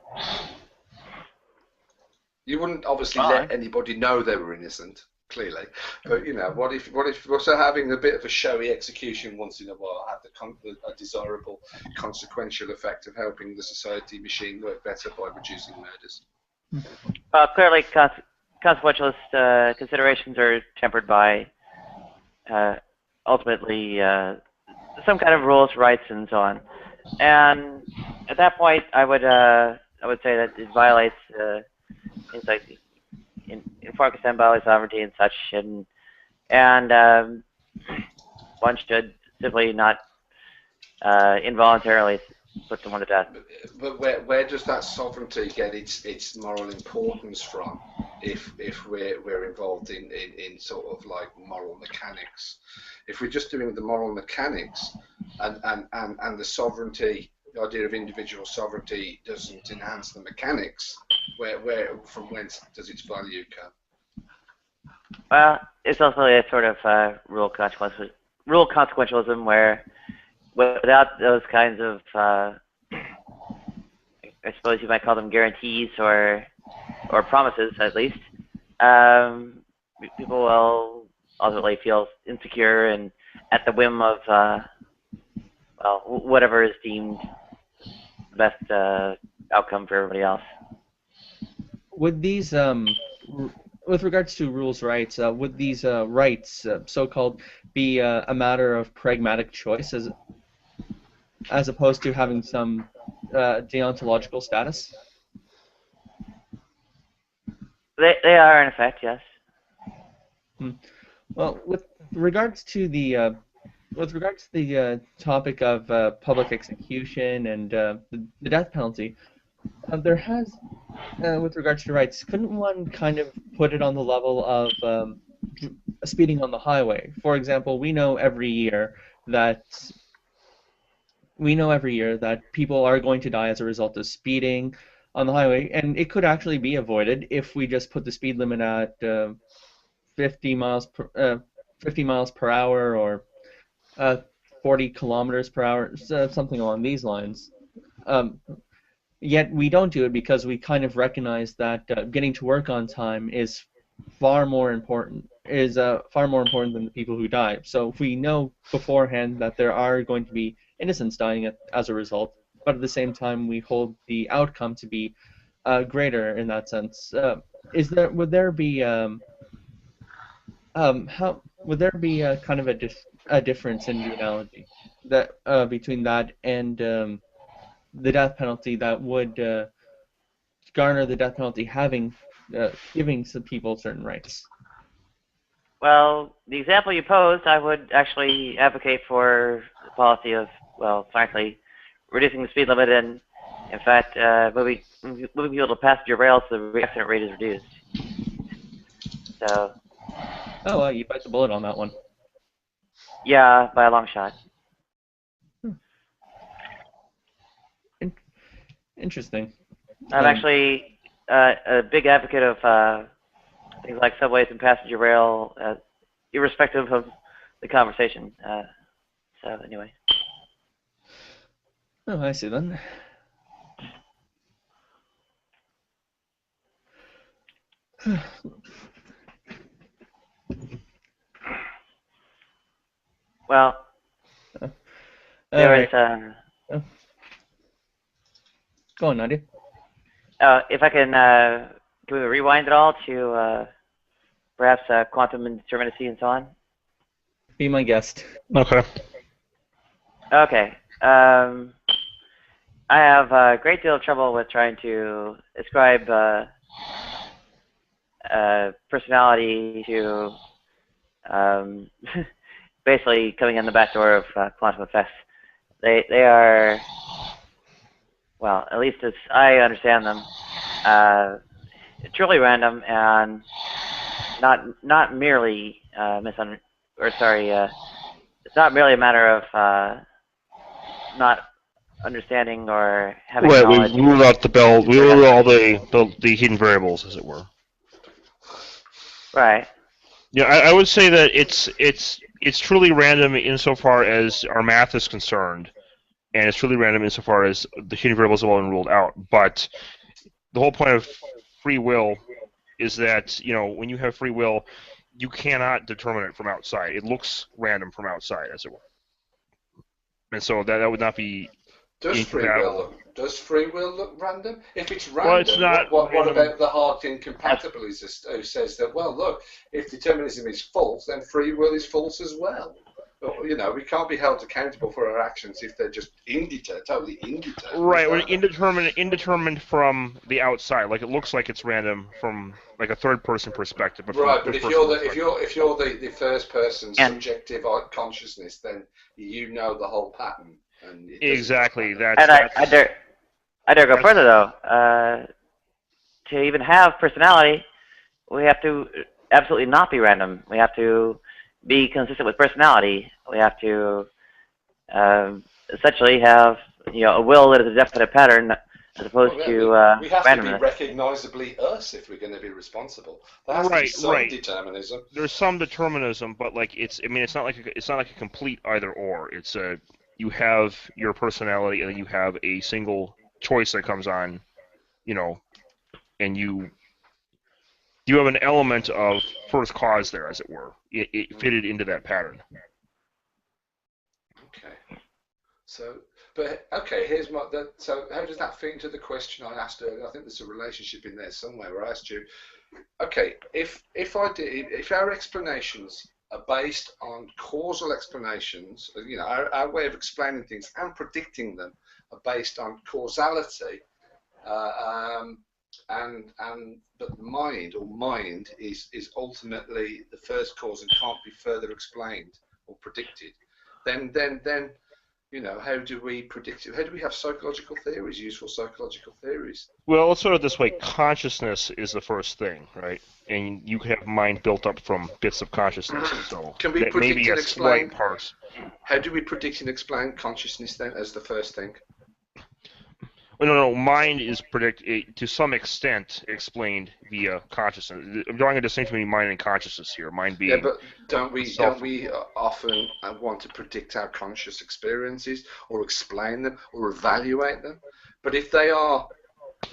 You wouldn't obviously let anybody know they were innocent, clearly, but you know, what if also having a bit of a showy execution once in a while had a desirable consequential effect of helping the society machine work better by reducing murders? Clearly, consequentialist considerations are tempered by ultimately some kind of rules, rights, and so on. And at that point, I would say that it violates things like informed consent, bodily sovereignty, and such. And one should simply not involuntarily put someone to death. But where does that sovereignty get its moral importance from? If we're involved in sort of like moral mechanics, if we're just doing the moral mechanics and the sovereignty, the idea of individual sovereignty doesn't enhance the mechanics, from whence does its value come? Well, it's also a sort of rule consequentialism where, without those kinds of, I suppose you might call them guarantees or promises, at least, people will ultimately feel insecure and at the whim of, well, whatever is deemed the best outcome for everybody else. Would these, with regards to rules rights, would these rights, so-called, be a matter of pragmatic choice as opposed to having some deontological status? They are, in effect, yes. Well, with regards to the topic of public execution and the death penalty, there has, with regards to rights, couldn't one kind of put it on the level of speeding on the highway? For example, we know every year that people are going to die as a result of speeding on the highway, and it could actually be avoided if we just put the speed limit at 50 miles per hour or 40 kilometers per hour, something along these lines. Yet we don't do it because we kind of recognize that getting to work on time is far more important than the people who die. So if we know beforehand that there are going to be innocents dying as a result, but at the same time we hold the outcome to be greater in that sense. would there be how would there be kind of a difference in the analogy that between that and the death penalty that would garner the death penalty having giving some people certain rights? Well, the example you posed, I would actually advocate for the policy of, well, frankly, reducing the speed limit and, in fact, moving people to passenger rail so the accident rate is reduced. So. Oh, well, you bite the bullet on that one. Yeah, by a long shot. Interesting. I'm actually a big advocate of things like subways and passenger rail, irrespective of the conversation. So anyway. Oh, I see then. Well, there is. Go on, Nadia. If I can we rewind it all to perhaps quantum indeterminacy and so on? Be my guest. Okay. Okay. I have a great deal of trouble with trying to ascribe personality to basically coming in the back door of quantum effects. They are, well, at least as I understand them, truly random and not merely it's not merely a matter of not understanding or having Right, knowledge. we ruled out we ruled out all the hidden variables, as it were. Right. Yeah, I would say that it's truly random insofar as our math is concerned, and it's truly random insofar as the hidden variables have all been ruled out. But the whole point of free will is that, you know, when you have free will, you cannot determine it from outside. It looks random from outside, as it were. And so that would not be incompatible. Does free will look random? If it's random, well, it's not what about the hard incompatibilist who says that, well, look, if determinism is false, then free will is false as well? You know, we can't be held accountable for our actions if they're just totally indeterminate. Right, well, indeterminate from the outside. Like, it looks like it's random from like a third-person perspective. But right, but if you're the first person subjective consciousness, then you know the whole pattern. And exactly. I dare go further though. To even have personality, we have to absolutely not be random. We have to be consistent with personality. We have to essentially have, you know, a will that is a definite pattern, as opposed to we have randomness. to be recognizably us if we're going to be responsible. There has to be some determinism. There's some determinism, but like it's not like a complete either or. It's you have your personality and then you have a single choice that comes on, you know, and you have an element of first cause there, as it were. It fitted into that pattern. Okay. So, but okay, here's so how does that fit into the question I asked earlier? I think there's a relationship in there somewhere where I asked you, okay, if our explanations are based on causal explanations, you know, our way of explaining things and predicting them are based on causality, but mind is ultimately the first cause and can't be further explained or predicted, then you know, how do we predict it? How do we have psychological theories, useful psychological theories? Well, let's sort it this way. Consciousness is the first thing, right? And you have mind built up from bits of consciousness. So can we predict and explain parts? How do we predict and explain consciousness then as the first thing? Well, no. Mind is to some extent explained via consciousness. I'm drawing a distinction between mind and consciousness here. Mind being but don't we often want to predict our conscious experiences or explain them or evaluate them? But if they are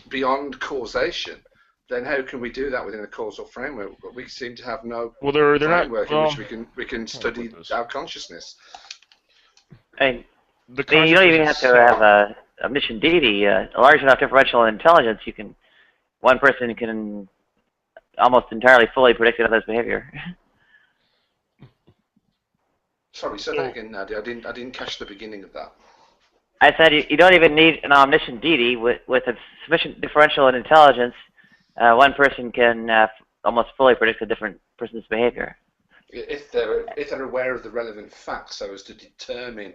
beyond causation, then how can we do that within a causal framework? We seem to have no framework in which we can study our consciousness. I mean, you don't even have to have a omniscient deity, a large enough differential intelligence. One person can almost entirely fully predicted others' behavior. Sorry, say that again, Nadia. I didn't catch the beginning of that. I said you don't even need an omniscient deity with a sufficient differential in intelligence. One person can almost fully predict a different person's behavior. If they're aware of the relevant facts, so as to determine,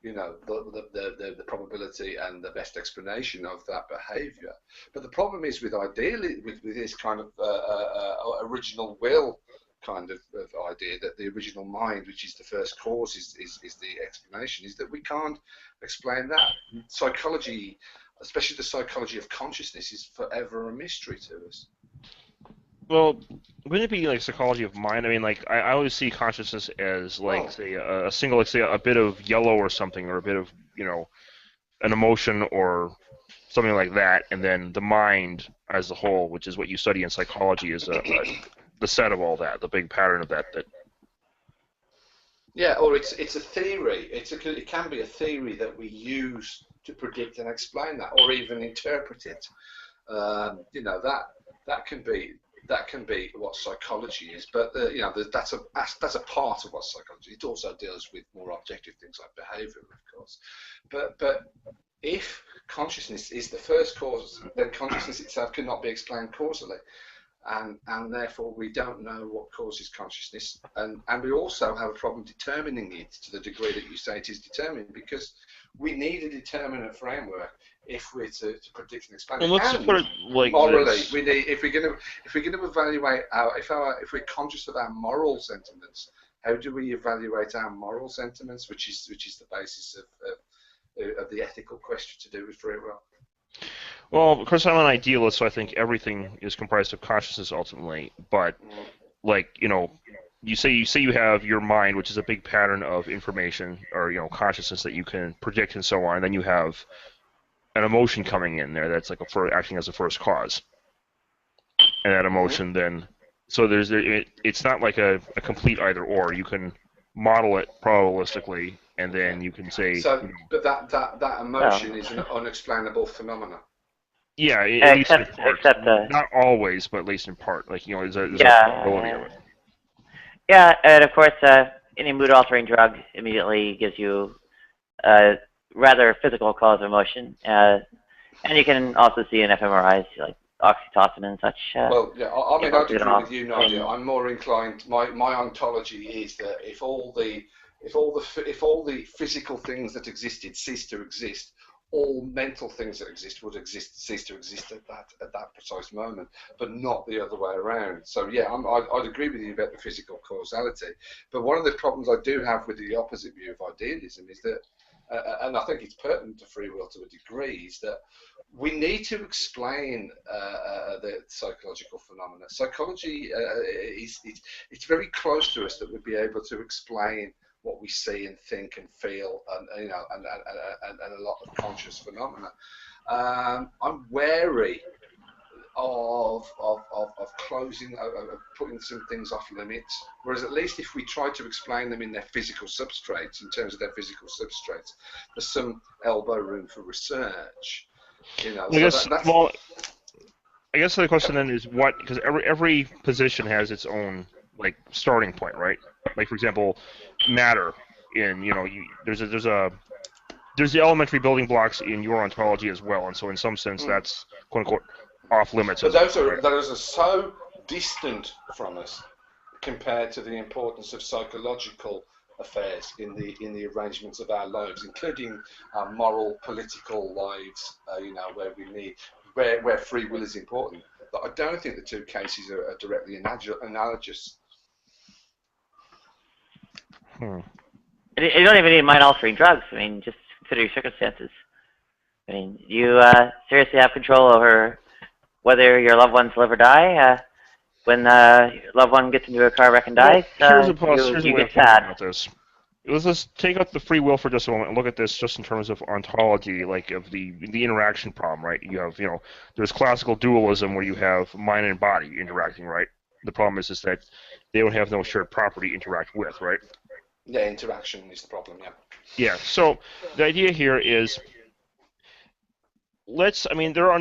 the probability and the best explanation of that behaviour. But the problem is with this kind of original will kind of idea, that the original mind, which is the first cause, is the explanation, is that we can't explain that. Psychology, especially the psychology of consciousness, is forever a mystery to us. Well, wouldn't it be like psychology of mind? I mean, like I always see consciousness as like say a single, like say a bit of yellow or something, or a bit of an emotion or something like that, and then the mind as a whole, which is what you study in psychology, is the set of all that, the big pattern of that. Yeah, or it's a theory. It can be a theory that we use to predict and explain that, or even interpret it. That can be what psychology is, but that's a part of what psychology. It also deals with more objective things like behaviour, of course. But if consciousness is the first cause, then consciousness itself cannot be explained causally, and therefore we don't know what causes consciousness, and we also have a problem determining it to the degree that you say it is determined, because we need a determinate framework if we're to predict and explain. Well, let's put it like morally, this. we need, if we're going to evaluate if we're conscious of our moral sentiments, how do we evaluate our moral sentiments, which is the basis of the ethical question to do with free will? Well, of course, I'm an idealist, so I think everything is comprised of consciousness ultimately. But, you say you have your mind, which is a big pattern of information or consciousness that you can predict and so on. And then you have an emotion coming in there that's like acting as a first cause, and that emotion then. So it's not like a complete either or. You can model it probabilistically, and then you can say. So, but that emotion is an unexplainable phenomenon. Yeah, at least in part. Except not always, but at least in part. Like there's a probability of it. Yeah, and of course, any mood-altering drug immediately gives you a rather physical cause of emotion, and you can also see in fMRIs like oxytocin and such. Well, yeah, I mean, I agree with you, Nadia. I'm more inclined. My ontology is that if all the physical things that existed ceased to exist, all mental things that exist would cease to exist at that precise moment, but not the other way around. So yeah, I'd agree with you about the physical causality. But one of the problems I do have with the opposite view of idealism is that, and I think it's pertinent to free will to a degree, is that we need to explain the psychological phenomena. Psychology it's very close to us that we'd be able to explain what we see and think and feel, and a lot of conscious phenomena. I'm wary of closing, of putting some things off limits. Whereas at least if we try to explain them in their physical substrates, in terms of their physical substrates, there's some elbow room for research. I guess the question then is what, because every position has its own starting point, right? Like for example, matter in there's the elementary building blocks in your ontology as well, and so in some sense that's quote unquote off limits. But those are so distant from us compared to the importance of psychological affairs in the arrangements of our lives, including our moral, political lives. Where free will is important. But I don't think the two cases are directly analogous. You don't even need mind-altering drugs. I mean, just consider your circumstances. I mean, you seriously have control over whether your loved ones live or die. When your loved one gets into a car wreck and dies, you get sad. About this. Let's just take out the free will for just a moment and look at this just in terms of ontology, like of the interaction problem, right? You have, there's classical dualism where you have mind and body interacting, right? The problem is that they don't have no shared property to interact with, right? Yeah, interaction is the problem, yeah. Yeah, so the idea here is, there are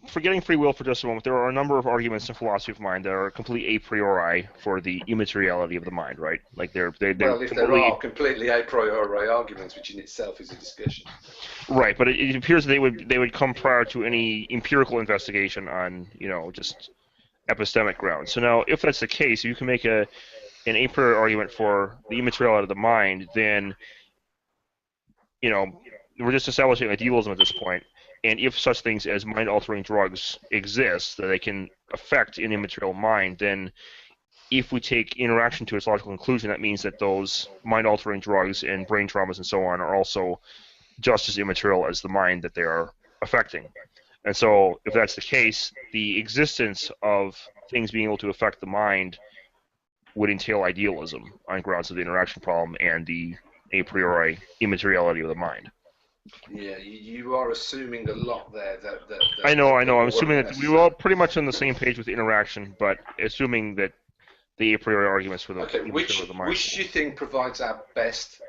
forgetting free will for just a moment, there are a number of arguments in philosophy of mind that are completely a priori for the immateriality of the mind, right? Like they're Well, if there completely are completely a priori arguments, which in itself is a discussion. right, but it appears they would come prior to any empirical investigation on just epistemic grounds. So now, if that's the case, if you can make an a priori argument for the immateriality of the mind, then we're just establishing idealism at this point. And if such things as mind-altering drugs exist that they can affect an immaterial mind, then if we take interaction to its logical conclusion, that means that those mind-altering drugs and brain traumas and so on are also just as immaterial as the mind that they are affecting. And so, if that's the case, the existence of things being able to affect the mind would entail idealism on grounds of the interaction problem and the a priori immateriality of the mind. Yeah, you are assuming a lot there. That I know. I'm assuming that we were all pretty much on the same page with interaction, but assuming that the a priori arguments for the which of the mind. Which do you think provides our best,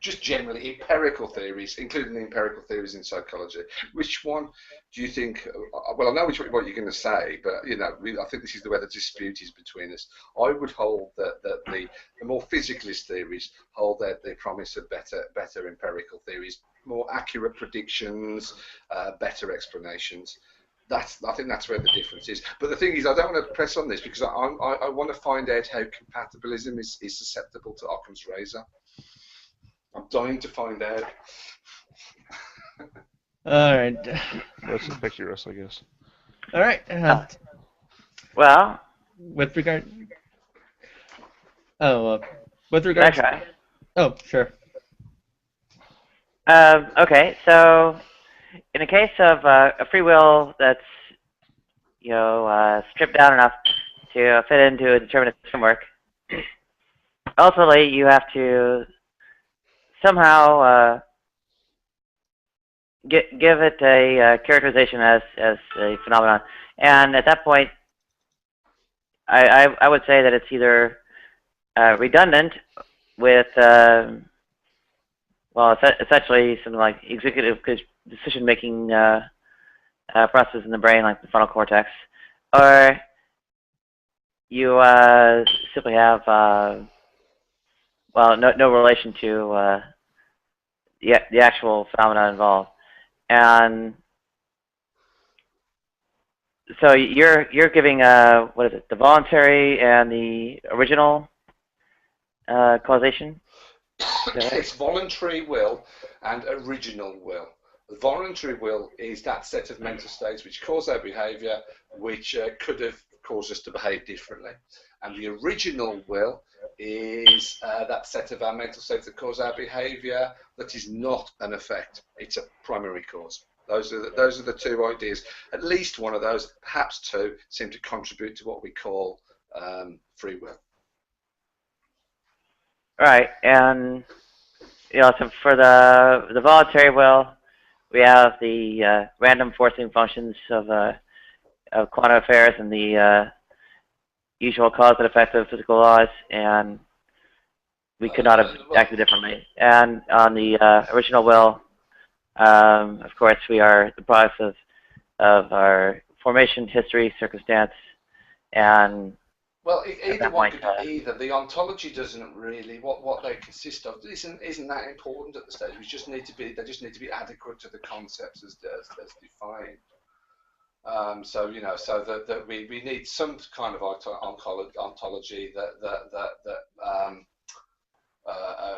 just generally, empirical theories, including the empirical theories in psychology? Which one do you think? Well, I know what you're going to say, but I think this is where the dispute is between us. I would hold that the more physicalist theories hold that they promise of better empirical theories, more accurate predictions, better explanations. I think that's where the difference is. But the thing is, I don't want to press on this because I want to find out how compatibilism is susceptible to Occam's razor. I'm dying to find out. All right. That's ambiguous, I guess. All right. Well, with regard. With regard. okay. Oh, sure. Okay, so in a case of a free will that's stripped down enough to fit into a determinist framework, ultimately you have to somehow give it a characterization as a phenomenon, and at that point, I would say that it's either redundant with essentially something like executive decision-making process in the brain, like the frontal cortex, or you simply have no relation to the actual phenomena involved, and so you're giving what is it, the voluntary and the original causation? It's voluntary will and original will. The voluntary will is that set of mental states which cause our behaviour, which could have caused us to behave differently. And the original will is that set of our mental states that cause our behaviour that is not an effect. It's a primary cause. Those are the two ideas. At least one of those, perhaps two, seem to contribute to what we call free will. Right, and so for the voluntary will, we have the random forcing functions of quantum affairs and the usual cause and effect of physical laws, and we could not have acted differently. And on the original will, of course, we are the products of our formation, history, circumstance, and well, either one could be either. The ontology doesn't really what they consist of isn't that important at the stage. They just need to be adequate to the concepts as defined. So that we need some kind of ontology that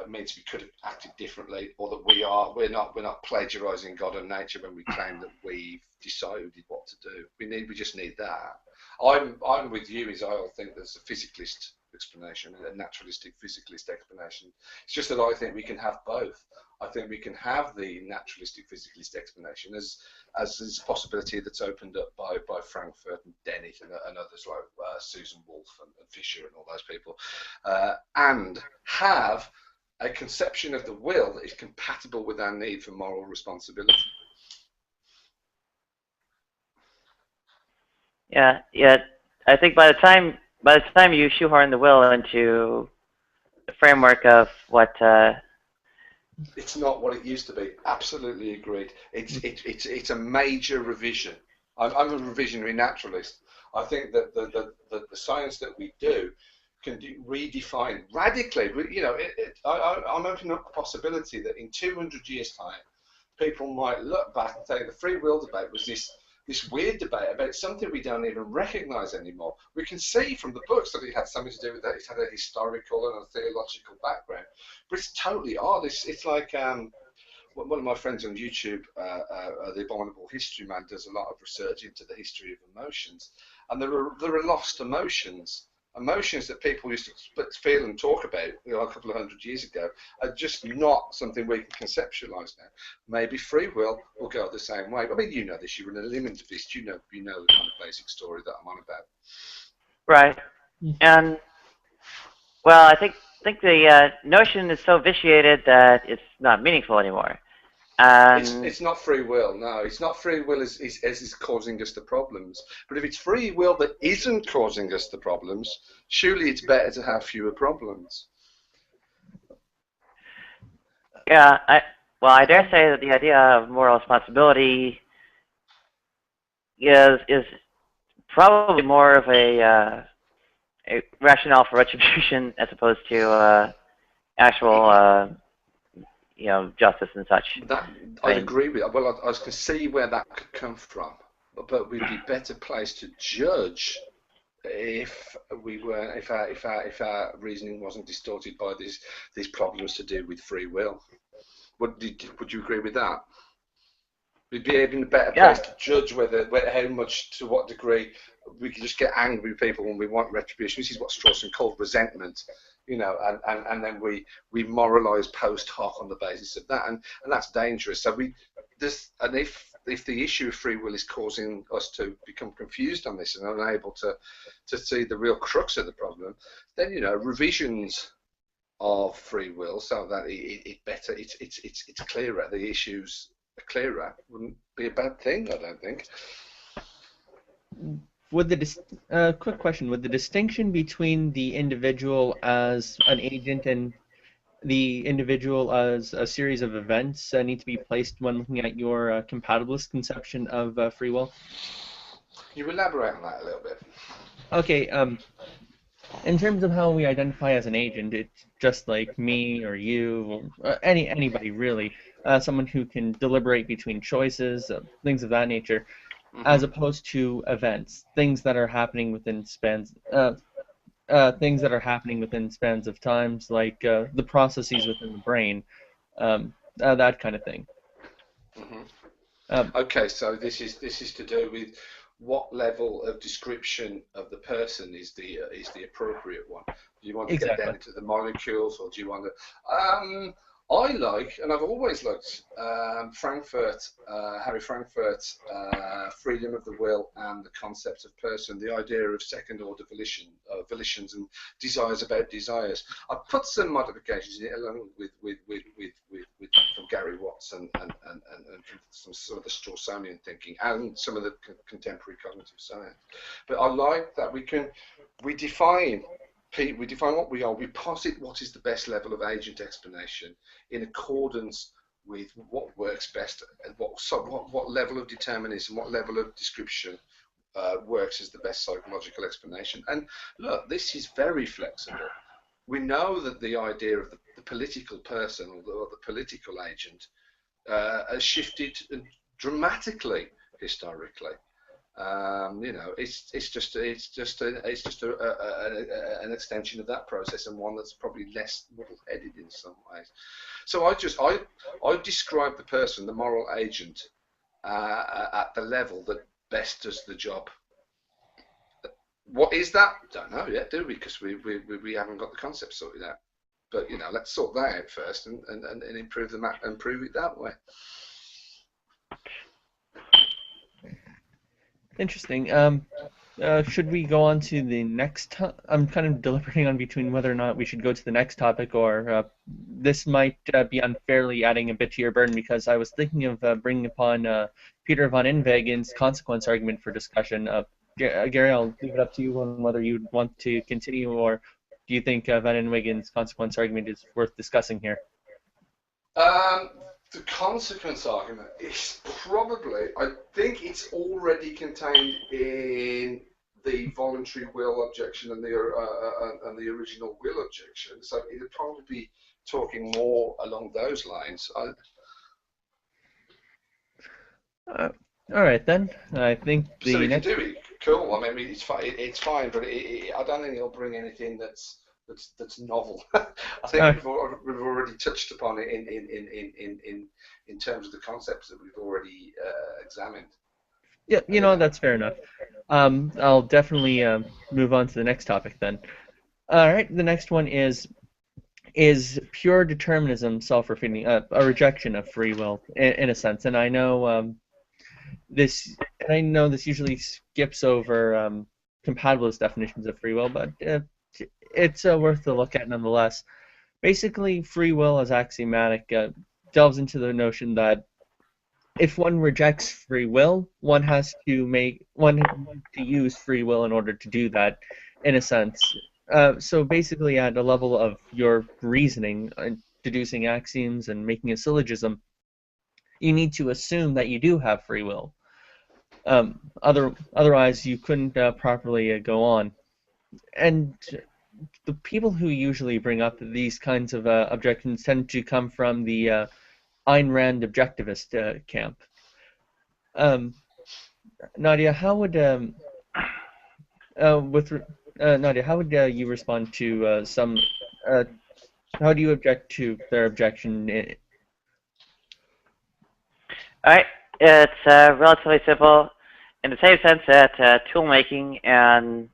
means we could have acted differently, or that we're not plagiarizing God and nature when we claim that we've decided what to do. We just need that. I'm with you, is I think there's a physicalist explanation, a naturalistic physicalist explanation. It's just that I think we can have both. I think we can have the naturalistic physicalist explanation as is a possibility that's opened up by Frankfurt and Dennett and others like Susan Wolf and Fisher and all those people, and have a conception of the will that is compatible with our need for moral responsibility. Yeah. I think by the time you shoehorn the will into the framework of what it's not what it used to be. Absolutely agreed. It's a major revision. I'm a revisionary naturalist. I think that the science that we do can redefine radically. You know, I'm opening up the possibility that in 200 years' time, people might look back and say the free will debate was this weird debate about something we don't even recognise anymore. We can see from the books that it had something to do with that. It had a historical and a theological background, but it's totally odd. It's like one of my friends on YouTube, the Abominable History Man, does a lot of research into the history of emotions, and there are lost emotions. Emotions that people used to feel and talk about, you know, a couple of hundred years ago, are just not something we can conceptualize now. Maybe free will go the same way. I mean, you know this. You're an eliminativist. You know the kind of basic story that I'm on about. Right. And well, I think the notion is so vitiated that it's not meaningful anymore. It's not free will. No, it's not free will as is causing us the problems. But if it's free will that isn't causing us the problems, surely it's better to have fewer problems. Yeah. I dare say that the idea of moral responsibility is probably more of a rationale for retribution as opposed to actual justice and such. I agree with. Well, I can see where that could come from, but we'd be better placed to judge if our reasoning wasn't distorted by these problems to do with free will. Would you agree with that? We'd be in a better place to judge how much, to what degree we can just get angry with people when we want retribution. This is what Strawson called resentment, you know, and then we moralise post hoc on the basis of that, and that's dangerous. So if the issue of free will is causing us to become confused on this and unable to see the real crux of the problem, then, you know, revisions of free will so that it's clearer, the issues are clearer, wouldn't be a bad thing, I don't think. Would quick question, would the distinction between the individual as an agent and the individual as a series of events need to be placed when looking at your compatibilist conception of free will? Can you elaborate on that a little bit? Okay, in terms of how we identify as an agent, it's just like me or you, or anybody really, someone who can deliberate between choices, things of that nature, as opposed to events, things that are happening within spans, things that are happening within spans of times, like the processes within the brain, that kind of thing. Okay, so this is to do with what level of description of the person is the appropriate one. Do you want to get down into the molecules, or do you want to? I like, and I've always liked, Harry Frankfurt's freedom of the will and the concept of person, the idea of second-order volitions and desires about desires. I put some modifications in it along with from Gary Watts and some sort of the Strawsonian thinking and some of the contemporary cognitive science. But I like that we define what we are, we posit what is the best level of agent explanation in accordance with what works best and what level of determinism, what level of description works as the best psychological explanation. And look, this is very flexible. We know that the idea of the political person or the political agent has shifted dramatically historically. You know, it's just an extension of that process, and one that's probably less muddle-headed in some ways. So I describe the person, the moral agent, at the level that best does the job. What is that? Don't know yet, do we? Because we haven't got the concept sorted out. But you know, let's sort that out first and improve the map, improve it that way. Interesting. Should we go on to the next? I'm kind of deliberating on between whether or not we should go to the next topic, or this might be unfairly adding a bit to your burden, because I was thinking of bringing upon Peter von Inwagen's consequence argument for discussion. Gary, I'll leave it up to you on whether you want to continue, or do you think von Inwagen's consequence argument is worth discussing here? The consequence argument is probably, I think it's already contained in the voluntary will objection and the original will objection. So it'd probably be talking more along those lines. All right then. I think So the if you next. do it, cool. I mean, it's fine. It's fine, but I don't think it'll bring anything that's novel. I think we've already touched upon it in terms of the concepts that we've already examined. Yeah, that's fair enough. I'll definitely move on to the next topic then. All right, the next one is pure determinism self-refuting, a rejection of free will in a sense, and I know this usually skips over compatibilist definitions of free will, but it's worth a look at nonetheless. Basically, free will as axiomatic delves into the notion that if one rejects free will, one has to use free will in order to do that, in a sense. So basically, at a level of your reasoning, deducing axioms and making a syllogism, you need to assume that you do have free will. Otherwise, you couldn't properly go on. And the people who usually bring up these kinds of objections tend to come from the Ayn Rand objectivist camp. Nadia, how would Nadia, how would you respond to some? How do you object to their objection? All right, it's relatively simple in the same sense that tool making and,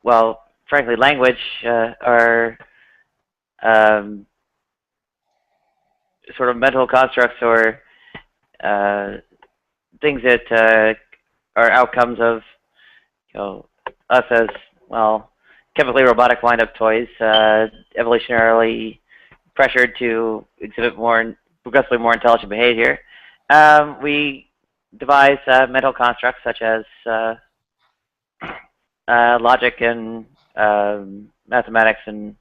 well, frankly, language are sort of mental constructs or things that are outcomes of, us as, well, chemically robotic wind-up toys, evolutionarily pressured to exhibit progressively more intelligent behavior. We devise mental constructs such as logic and mathematics and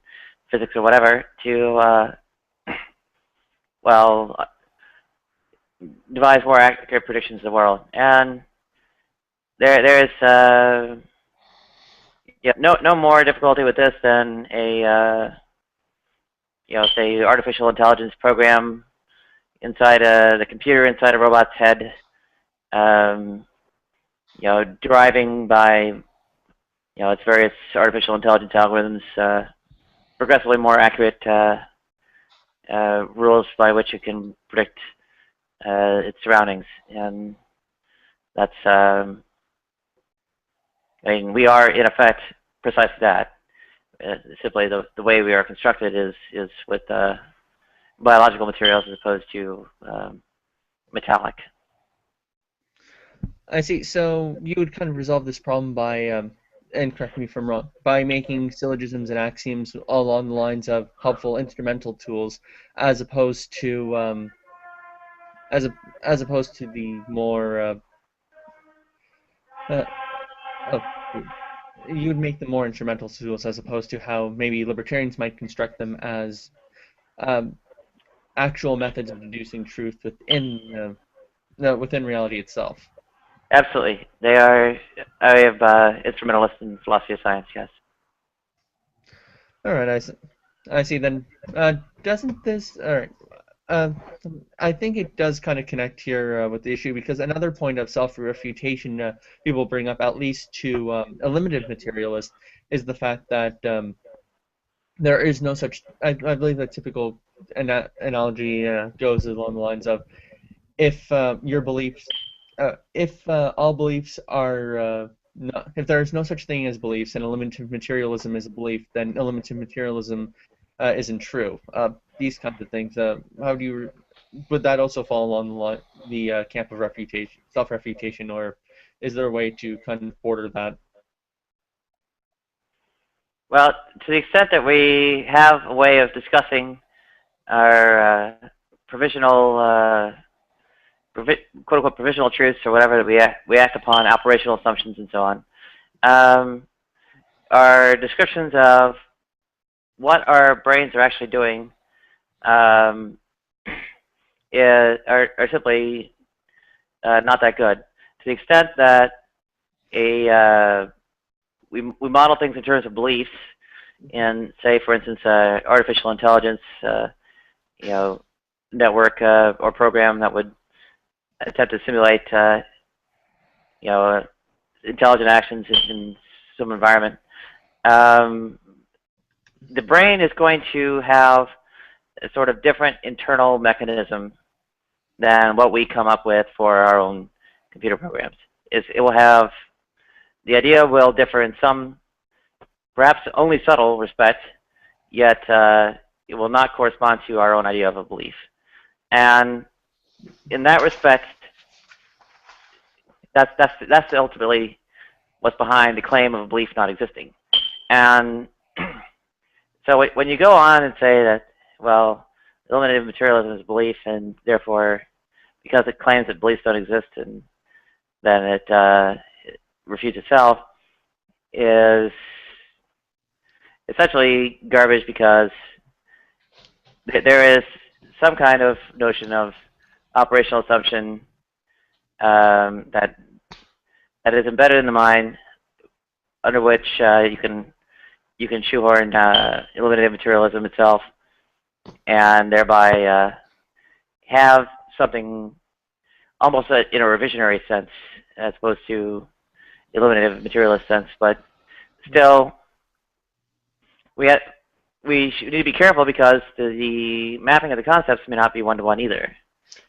physics or whatever to, well, devise more accurate predictions of the world. And there is no more difficulty with this than a say artificial intelligence program inside the computer inside a robot's head, deriving by its various artificial intelligence algorithms progressively more accurate rules by which it can predict its surroundings. And that's we are in effect precisely that. Simply the way we are constructed is with biological materials as opposed to metallic. I see. So you would kind of resolve this problem by, and correct me if I'm wrong, by making syllogisms and axioms along the lines of helpful instrumental tools, as opposed to the more you would make them more instrumental tools, as opposed to how maybe libertarians might construct them as actual methods of deducing truth within reality itself. Absolutely, they are. I have instrumentalists in philosophy of science. Yes. All right, I see. Then doesn't this? All right. I think it does kind of connect here with the issue, because another point of self-refutation people bring up, at least to a limited materialist, is the fact that there is no such. I believe the typical analogy goes along the lines of, if your beliefs, if all beliefs are if there is no such thing as beliefs and eliminative materialism is a belief, then eliminative materialism isn't true. These kinds of things. How do you? Would that also fall along the camp of refutation, self-refutation, or is there a way to kind of border that? Well, to the extent that we have a way of discussing our provisional, quote-unquote, provisional truths or whatever that we act upon, operational assumptions and so on, are descriptions of what our brains are actually doing are simply not that good. To the extent that we model things in terms of beliefs, in, say, for instance, artificial intelligence, network or program that would attempt to simulate, intelligent actions in some environment. The brain is going to have a sort of different internal mechanism than what we come up with for our own computer programs. It will have, the idea will differ in some, perhaps only subtle respect, yet it will not correspond to our own idea of a belief. And in that respect, that's ultimately what's behind the claim of a belief not existing. And so when you go on and say that, well, eliminative materialism is a belief, and therefore, because it claims that beliefs don't exist, and then it refutes itself, is essentially garbage, because there is some kind of notion of operational assumption that is embedded in the mind, under which you can shoehorn eliminative materialism itself, and thereby have something almost in a revisionary sense, as opposed to eliminative materialist sense. But still, we need to be careful, because the mapping of the concepts may not be one-to-one either.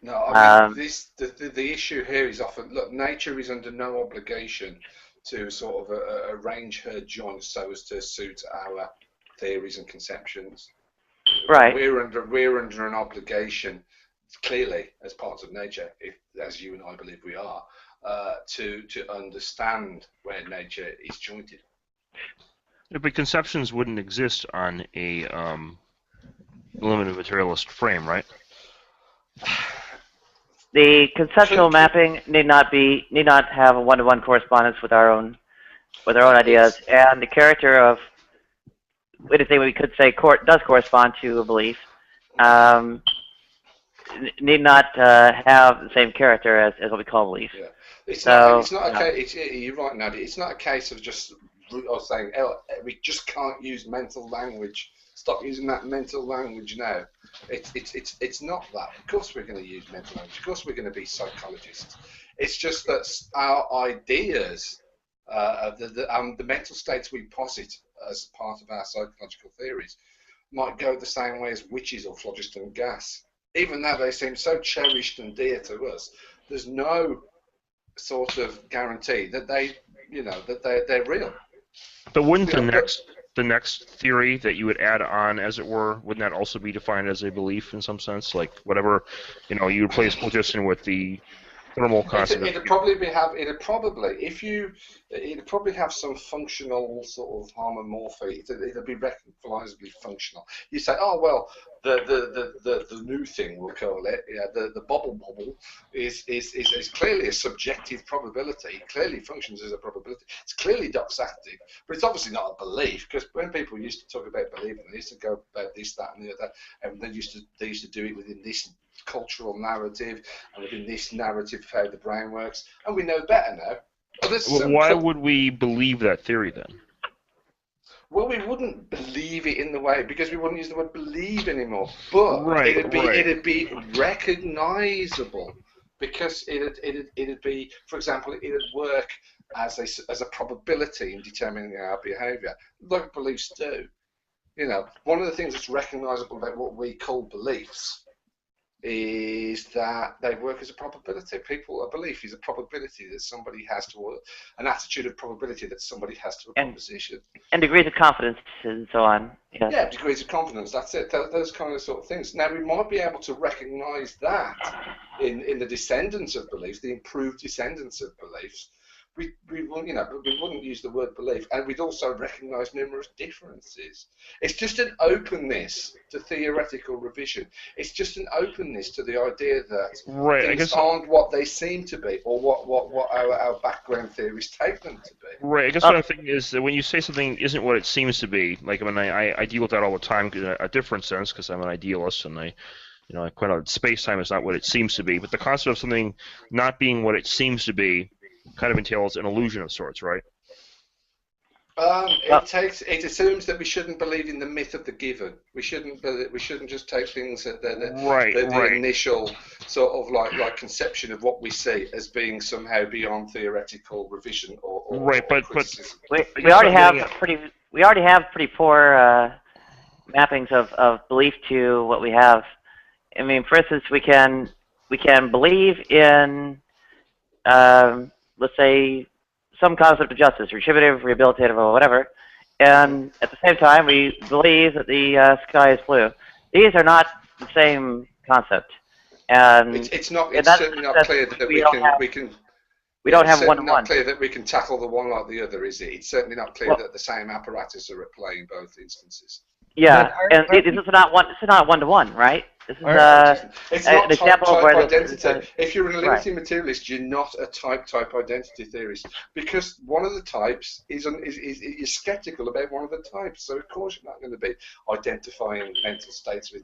No, I mean, the issue here is often, look, nature is under no obligation to sort of arrange her joints so as to suit our theories and conceptions. Right. We're under an obligation, clearly, as parts of nature, as you and I believe we are, to understand where nature is jointed. Yeah, but conceptions wouldn't exist on a eliminative materialist frame, right? The conceptual mapping need not have a one-to-one correspondence with our own ideas, and the character of anything we could say does correspond to a belief need not have the same character as what we call belief. Yeah. It's not a case. You're right, Nadia. It's not a case of just saying, oh, we just can't use mental language. Stop using that mental language now. It's not that. Of course we're going to use mental language. Of course we're going to be psychologists. It's just that our ideas, the mental states we posit as part of our psychological theories, might go the same way as witches or phlogiston gas. Even though they seem so cherished and dear to us, there's no sort of guarantee that they're real. But wouldn't the next theory that you would add on, as it were, wouldn't that also be defined as a belief in some sense? Like whatever, you replace phlogiston with the thermal constant. It'd probably have some functional sort of homomorphy. It'd be recognizably functional. You say, oh well, the new thing, we'll call it, the bubble is clearly a subjective probability. It clearly functions as a probability. It's clearly doxastic, but it's obviously not a belief, because when people used to talk about believing, they used to go about this, that, and the other, and they used to do it within this cultural narrative and within this narrative of how the brain works, and we know better now. Well, why would we believe that theory then? Well, we wouldn't believe it in the way, because we wouldn't use the word believe anymore. But it'd be recognizable, because it'd be, for example, it'd work as a probability in determining our behaviour, like beliefs do. One of the things that's recognizable about what we call beliefs is that they work as a probability. A belief is a probability that somebody has to, an attitude of probability that somebody has to a proposition. And degrees of confidence and so on. Yes. Yeah, degrees of confidence, that's it. Those kind of sort of things. Now, we might be able to recognize that in the descendants of beliefs, the improved descendants of beliefs, we wouldn't, we wouldn't use the word belief, and we'd also recognise numerous differences. It's just an openness to theoretical revision. It's just an openness to the idea that things aren't what they seem to be, or what our background theories take them to be. Right. I guess what I'm thinking is that when you say something isn't what it seems to be, like I mean, I deal with that all the time in a different sense because I'm an idealist, and I point out space-time is not what it seems to be, but the concept of something not being what it seems to be kind of entails an illusion of sorts, right? It assumes that we shouldn't believe in the myth of the given. We shouldn't just take things at the initial sort of like conception of what we see as being somehow beyond theoretical revision or right. But we already have pretty poor mappings of belief to what we have. I mean, for instance, we can believe in let's say some concept of justice, retributive, rehabilitative, or whatever, and at the same time we believe that the sky is blue. These are not the same concept, and it's certainly not clear that we can. We don't have one-to-one. It's not clear that we can tackle the one like the other, is it? It's certainly not clear that the same apparatus are at play in both instances. Yeah, and this is not one-to-one, right? This is it's not an example of where identity. If you're an limiting materialist, you're not a type identity theorist, because one of the types is skeptical about one of the types. So of course you're not going to be identifying mental states with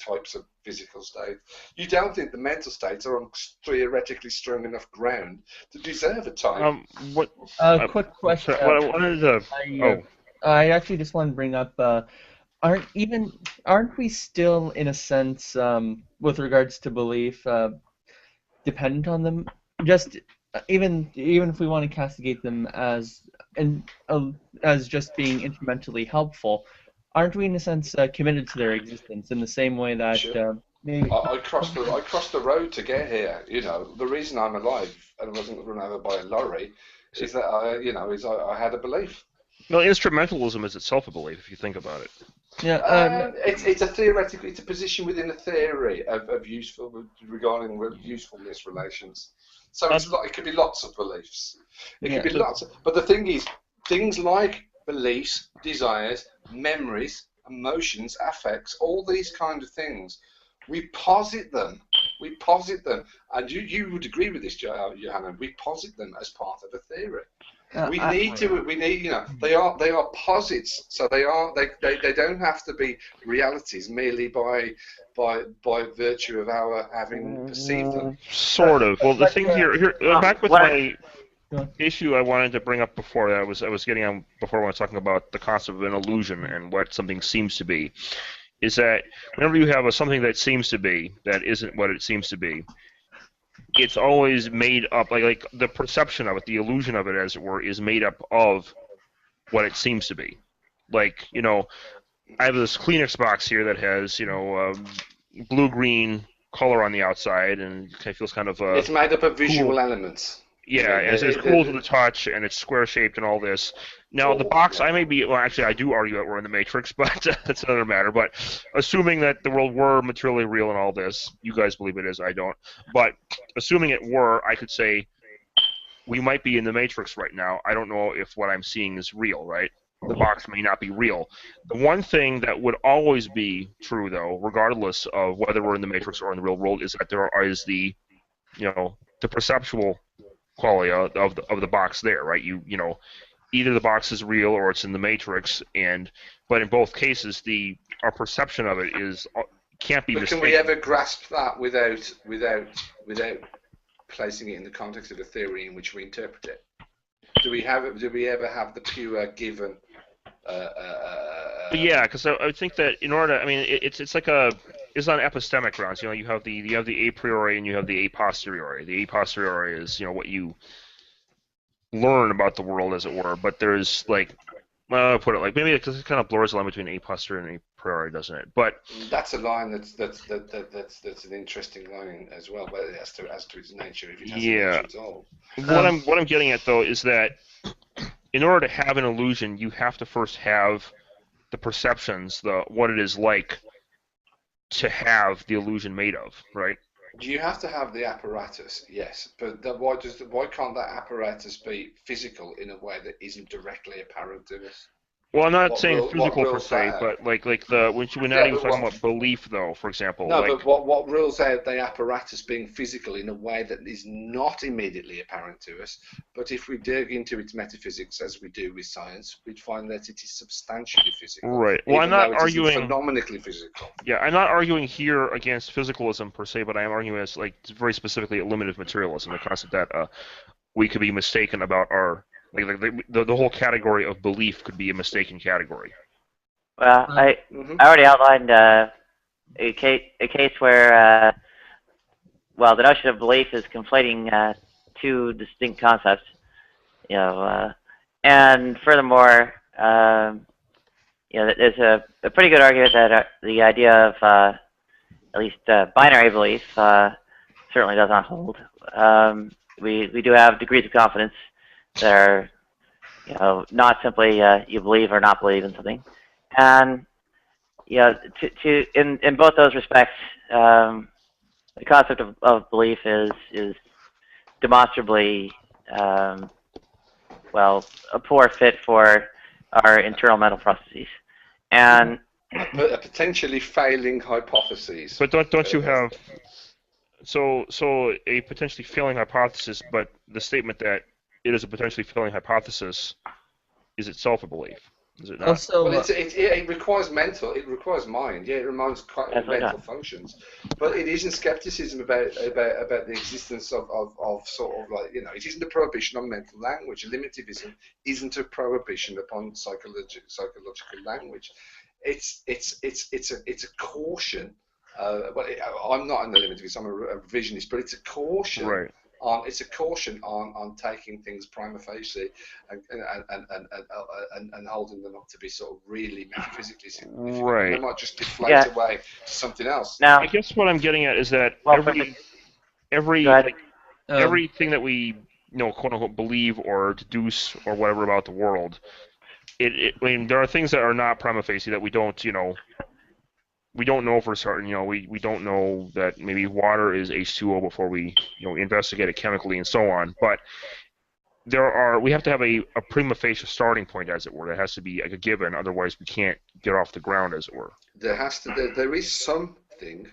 types of physical states. You don't think the mental states are on theoretically strong enough ground to deserve a type. Quick question. What I wanted to. I actually just wanted to bring up. Aren't we still, in a sense, with regards to belief, dependent on them? Just even if we want to castigate them as just being instrumentally helpful, aren't we in a sense committed to their existence in the same way that? Sure. I crossed the road to get here. The reason I'm alive and wasn't run over by a lorry is that I had a belief. Well, instrumentalism is itself a belief, if you think about it. Yeah, it's a theoretical. It's a position within a theory of regarding usefulness relations. So it could be lots of beliefs. It could be lots. But the thing is, things like beliefs, desires, memories, emotions, affects, all these kind of things, we posit them. And you would agree with this, Johanna. We posit them as part of a theory. We need, they are posits, so they don't have to be realities merely by virtue of our having perceived them. Sort of. Well, the thing here back with my issue I wanted to bring up before that I was getting on before when I was talking about the concept of an illusion and what something seems to be, is that whenever you have something that seems to be that isn't what it seems to be, it's always made up, like the perception of it, the illusion of it, as it were, is made up of what it seems to be. Like, I have this Kleenex box here that has, blue-green color on the outside, and it feels kind of it's made up of visual cool elements. Yeah, it's cool to the touch, and it's square-shaped and all this. Now, the box, I do argue that we're in the Matrix, but that's another matter. But assuming that the world were materially real and all this, you guys believe it is, I don't. But assuming it were, I could say we might be in the Matrix right now. I don't know if what I'm seeing is real, right? The box may not be real. The one thing that would always be true, though, regardless of whether we're in the Matrix or in the real world, is that there is the perceptual quality of the box there, right? Either the box is real or it's in the Matrix, but in both cases, our perception of it can't be mistaken. Can we ever grasp that without placing it in the context of a theory in which we interpret it? Do we ever have the pure given? Yeah, because I think that in order, it's on epistemic grounds. You have the a priori and you have the a posteriori. The a posteriori is what you learn about the world, as it were. But there's I'll put it maybe because it kind of blurs the line between a posteriori and a priori, doesn't it? But that's a line that's an interesting line as well, but as to its nature, if it has nature at all. What I'm getting at though is that in order to have an illusion, you have to first have the perceptions, what it is like to have the illusion made of, right? You have to have the apparatus, yes, but why can't that apparatus be physical in a way that isn't directly apparent to us? Well, I'm not What saying rule? What physical per rules that se, out? but like the when now Yeah, you're but talking what? about belief, though, for example, No, like but what rules out the apparatus being physical in a way that is not immediately apparent to us? But if we dig into its metaphysics, as we do with science, we'd find that it is substantially physical, right. Well, I'm even not though it isn't arguing. phenomenically physical. Yeah, I'm not arguing here against physicalism per se, but I am arguing as like very specifically a limited materialism, the concept that we could be mistaken about our the whole category of belief could be a mistaken category. Well, Mhm. I already outlined a case where well, the notion of belief is conflating two distinct concepts. You know, and furthermore, you know, there's a pretty good argument that the idea of at least binary belief certainly does not hold. We do have degrees of confidence that are, you know, not simply you believe or not believe in something, and you know, in both those respects, the concept of belief is demonstrably well, a poor fit for our internal mental processes, and A potentially failing hypothesis. But don't you have so a potentially failing hypothesis, but the statement that it is a potentially failing hypothesis is itself a belief, is it not? Also, Well, it requires it requires mind. Yeah, it reminds mental functions, but it isn't skepticism about the existence of sort of like, you know, it isn't a prohibition on mental language. Eliminativism isn't a prohibition upon psychological language. It's a caution. But I'm not an eliminativist. I'm a revisionist, but it's a caution. Right. It's a caution on taking things prima facie and holding them up to be sort of really metaphysically significant. Right. They might just deflate away to something else. now, I guess what I'm getting at is that well, everything that we quote unquote believe or deduce or whatever about the world, I mean, there are things that are not prima facie that we don't we don't know for certain. We don't know that maybe water is H2O before we investigate it chemically and so on. But we have to have a prima facie starting point, as it were. It has to be like a given, otherwise we can't get off the ground, as it were. There is something,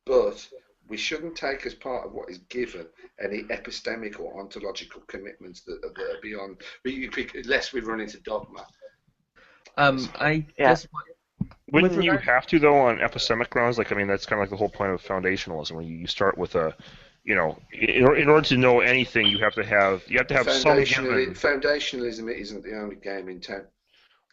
but we shouldn't take as part of what is given any epistemic or ontological commitments that are beyond, lest we run into dogma. Wouldn't you have to, though, on epistemic grounds? Like, I mean, that's kind of like the whole point of foundationalism, where you start with in order to know anything, you have to have some given. Foundationalism isn't the only game in town.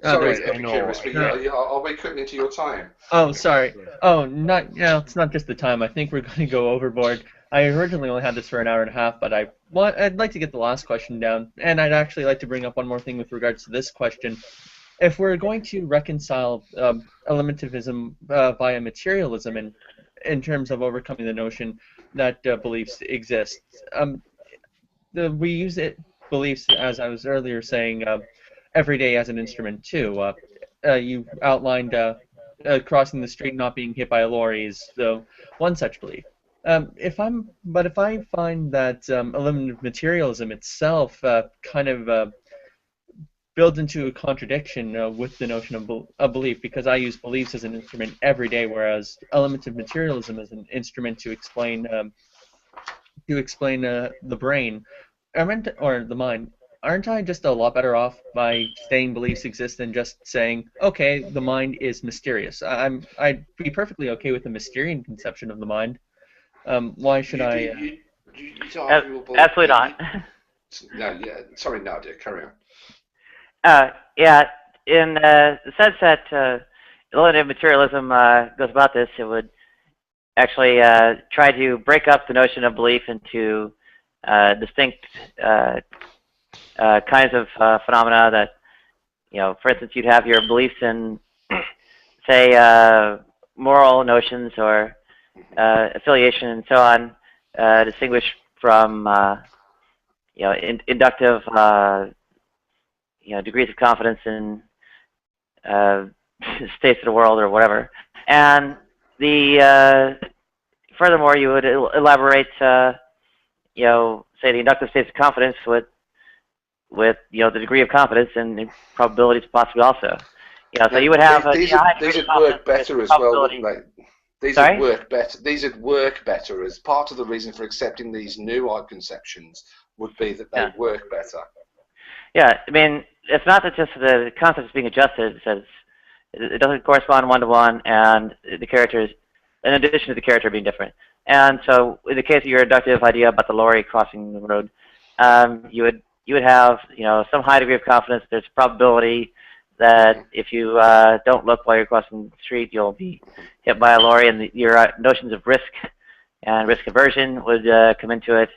Sorry, Epicurus, are we cutting into your time? Oh, sorry. Oh, it's not just the time. I think we're going to go overboard. I originally only had this for an hour and a half, but I'd like to get the last question down, and I'd actually like to bring up one more thing with regards to this question. If we're going to reconcile eliminativism via materialism in terms of overcoming the notion that beliefs exist, we use beliefs, as I was earlier saying, every day as an instrument too. You outlined crossing the street, not being hit by a lorry is one such belief. If I find that eliminative materialism itself kind of builds into a contradiction with the notion of belief, because I use beliefs as an instrument every day, whereas eliminative materialism is an instrument to explain the brain or the mind. Aren't I just a lot better off by saying beliefs exist than just saying, okay, the mind is mysterious? I'd be perfectly okay with the Mysterian conception of the mind. Why should I? Absolutely not. No, yeah. Sorry, Nadia. Carry on. Yeah, in the sense that eliminative materialism goes about this, it would actually try to break up the notion of belief into distinct kinds of phenomena that, for instance, you'd have your beliefs in, say, moral notions or affiliation and so on, distinguished from, inductive degrees of confidence in states of the world or whatever. And the furthermore, you would elaborate, you know, say the inductive states of confidence with you know the degree of confidence and the probabilities possibly also. You know, so you would have these a high would degree of work confidence better as well, probability. wouldn't they? These Sorry? would work better. These would work better as part of the reason for accepting these new odd conceptions would be that they Yeah. work better. Yeah, I mean, it's not that just the concept is being adjusted. It says it doesn't correspond one-to-one, and the characters, in addition to the character being different. And so, in the case of your inductive idea about the lorry crossing the road, you would have some high degree of confidence. There's a probability that if you don't look while you're crossing the street, you'll be hit by a lorry, and your notions of risk and risk aversion would come into it,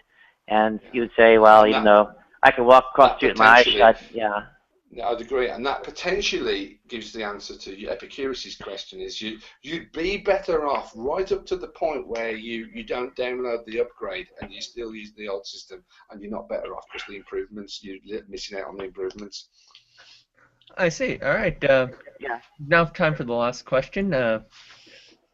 and you would say, well, And even though I can walk across the street with my eyes shut, yeah. Yeah, I'd agree, and that potentially gives the answer to Epicurus' question: is you'd be better off right up to the point where you don't download the upgrade and you still use the old system, and you're not better off because the improvements you're missing out on the improvements. I see. All right. Yeah. Now time for the last question.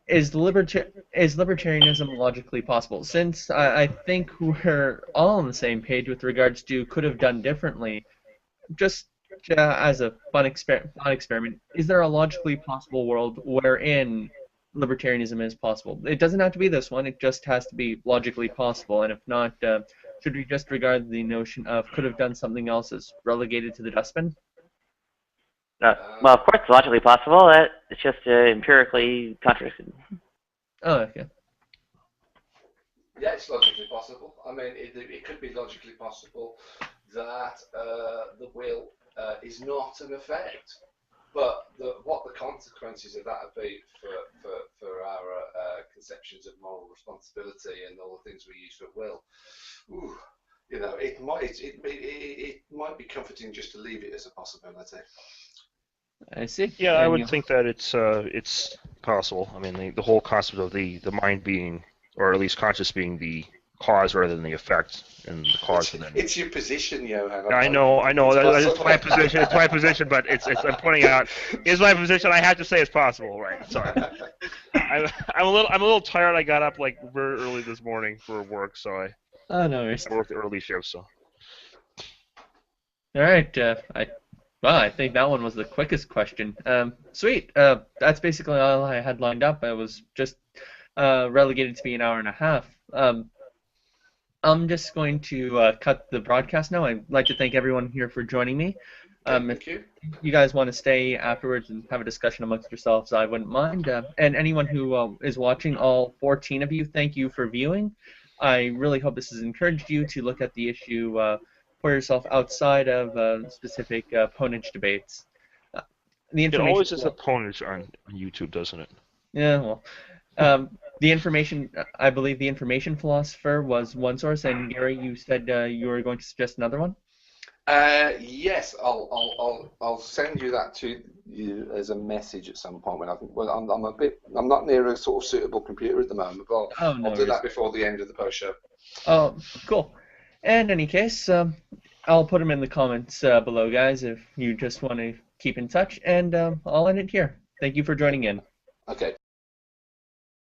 Is libertarianism logically possible? Since I think we're all on the same page with regards to could have done differently, just as a fun experiment, is there a logically possible world wherein libertarianism is possible? It doesn't have to be this one, it just has to be logically possible, and if not, should we just regard the notion of could have done something else as relegated to the dustbin? Well, of course, it's logically possible. It's just empirically contradicted. Oh, okay. Yeah, it's logically possible. I mean, it could be logically possible that the will is not an effect, but what the consequences of that would be for our conceptions of moral responsibility and all the things we use for will. Ooh, it might be comforting just to leave it as a possibility. I see. Yeah, I would think that it's possible. I mean, the whole concept of the mind being, or at least conscious being, the cause rather than the effect, and the cause for them. It's your position, Johan. I know. That's my position. It's my position, but I'm pointing out. It's my position. I have to say it's possible, right? Sorry. I'm a little tired. I got up like very early this morning for work, so I worked the early shift. So. All right. I think that one was the quickest question. Sweet. That's basically all I had lined up. I was just relegated to be an hour and a half. I'm just going to cut the broadcast now. I'd like to thank everyone here for joining me. Thank you. If you guys want to stay afterwards and have a discussion amongst yourselves, I wouldn't mind. And anyone who is watching, all 14 of you, thank you for viewing. I really hope this has encouraged you to look at the issue for yourself outside of specific ponage debates. It always is a ponage on YouTube, doesn't it? Yeah, well, the information, I believe the information philosopher was one source, and Gary, you said you were going to suggest another one? Yes, I'll send you that to you as a message at some point. When I think, well, I'm not near a sort of suitable computer at the moment, but I'll do that before the end of the post show. Oh, cool. In any case, I'll put them in the comments below, guys, if you just want to keep in touch, and I'll end it here. Thank you for joining in. Okay.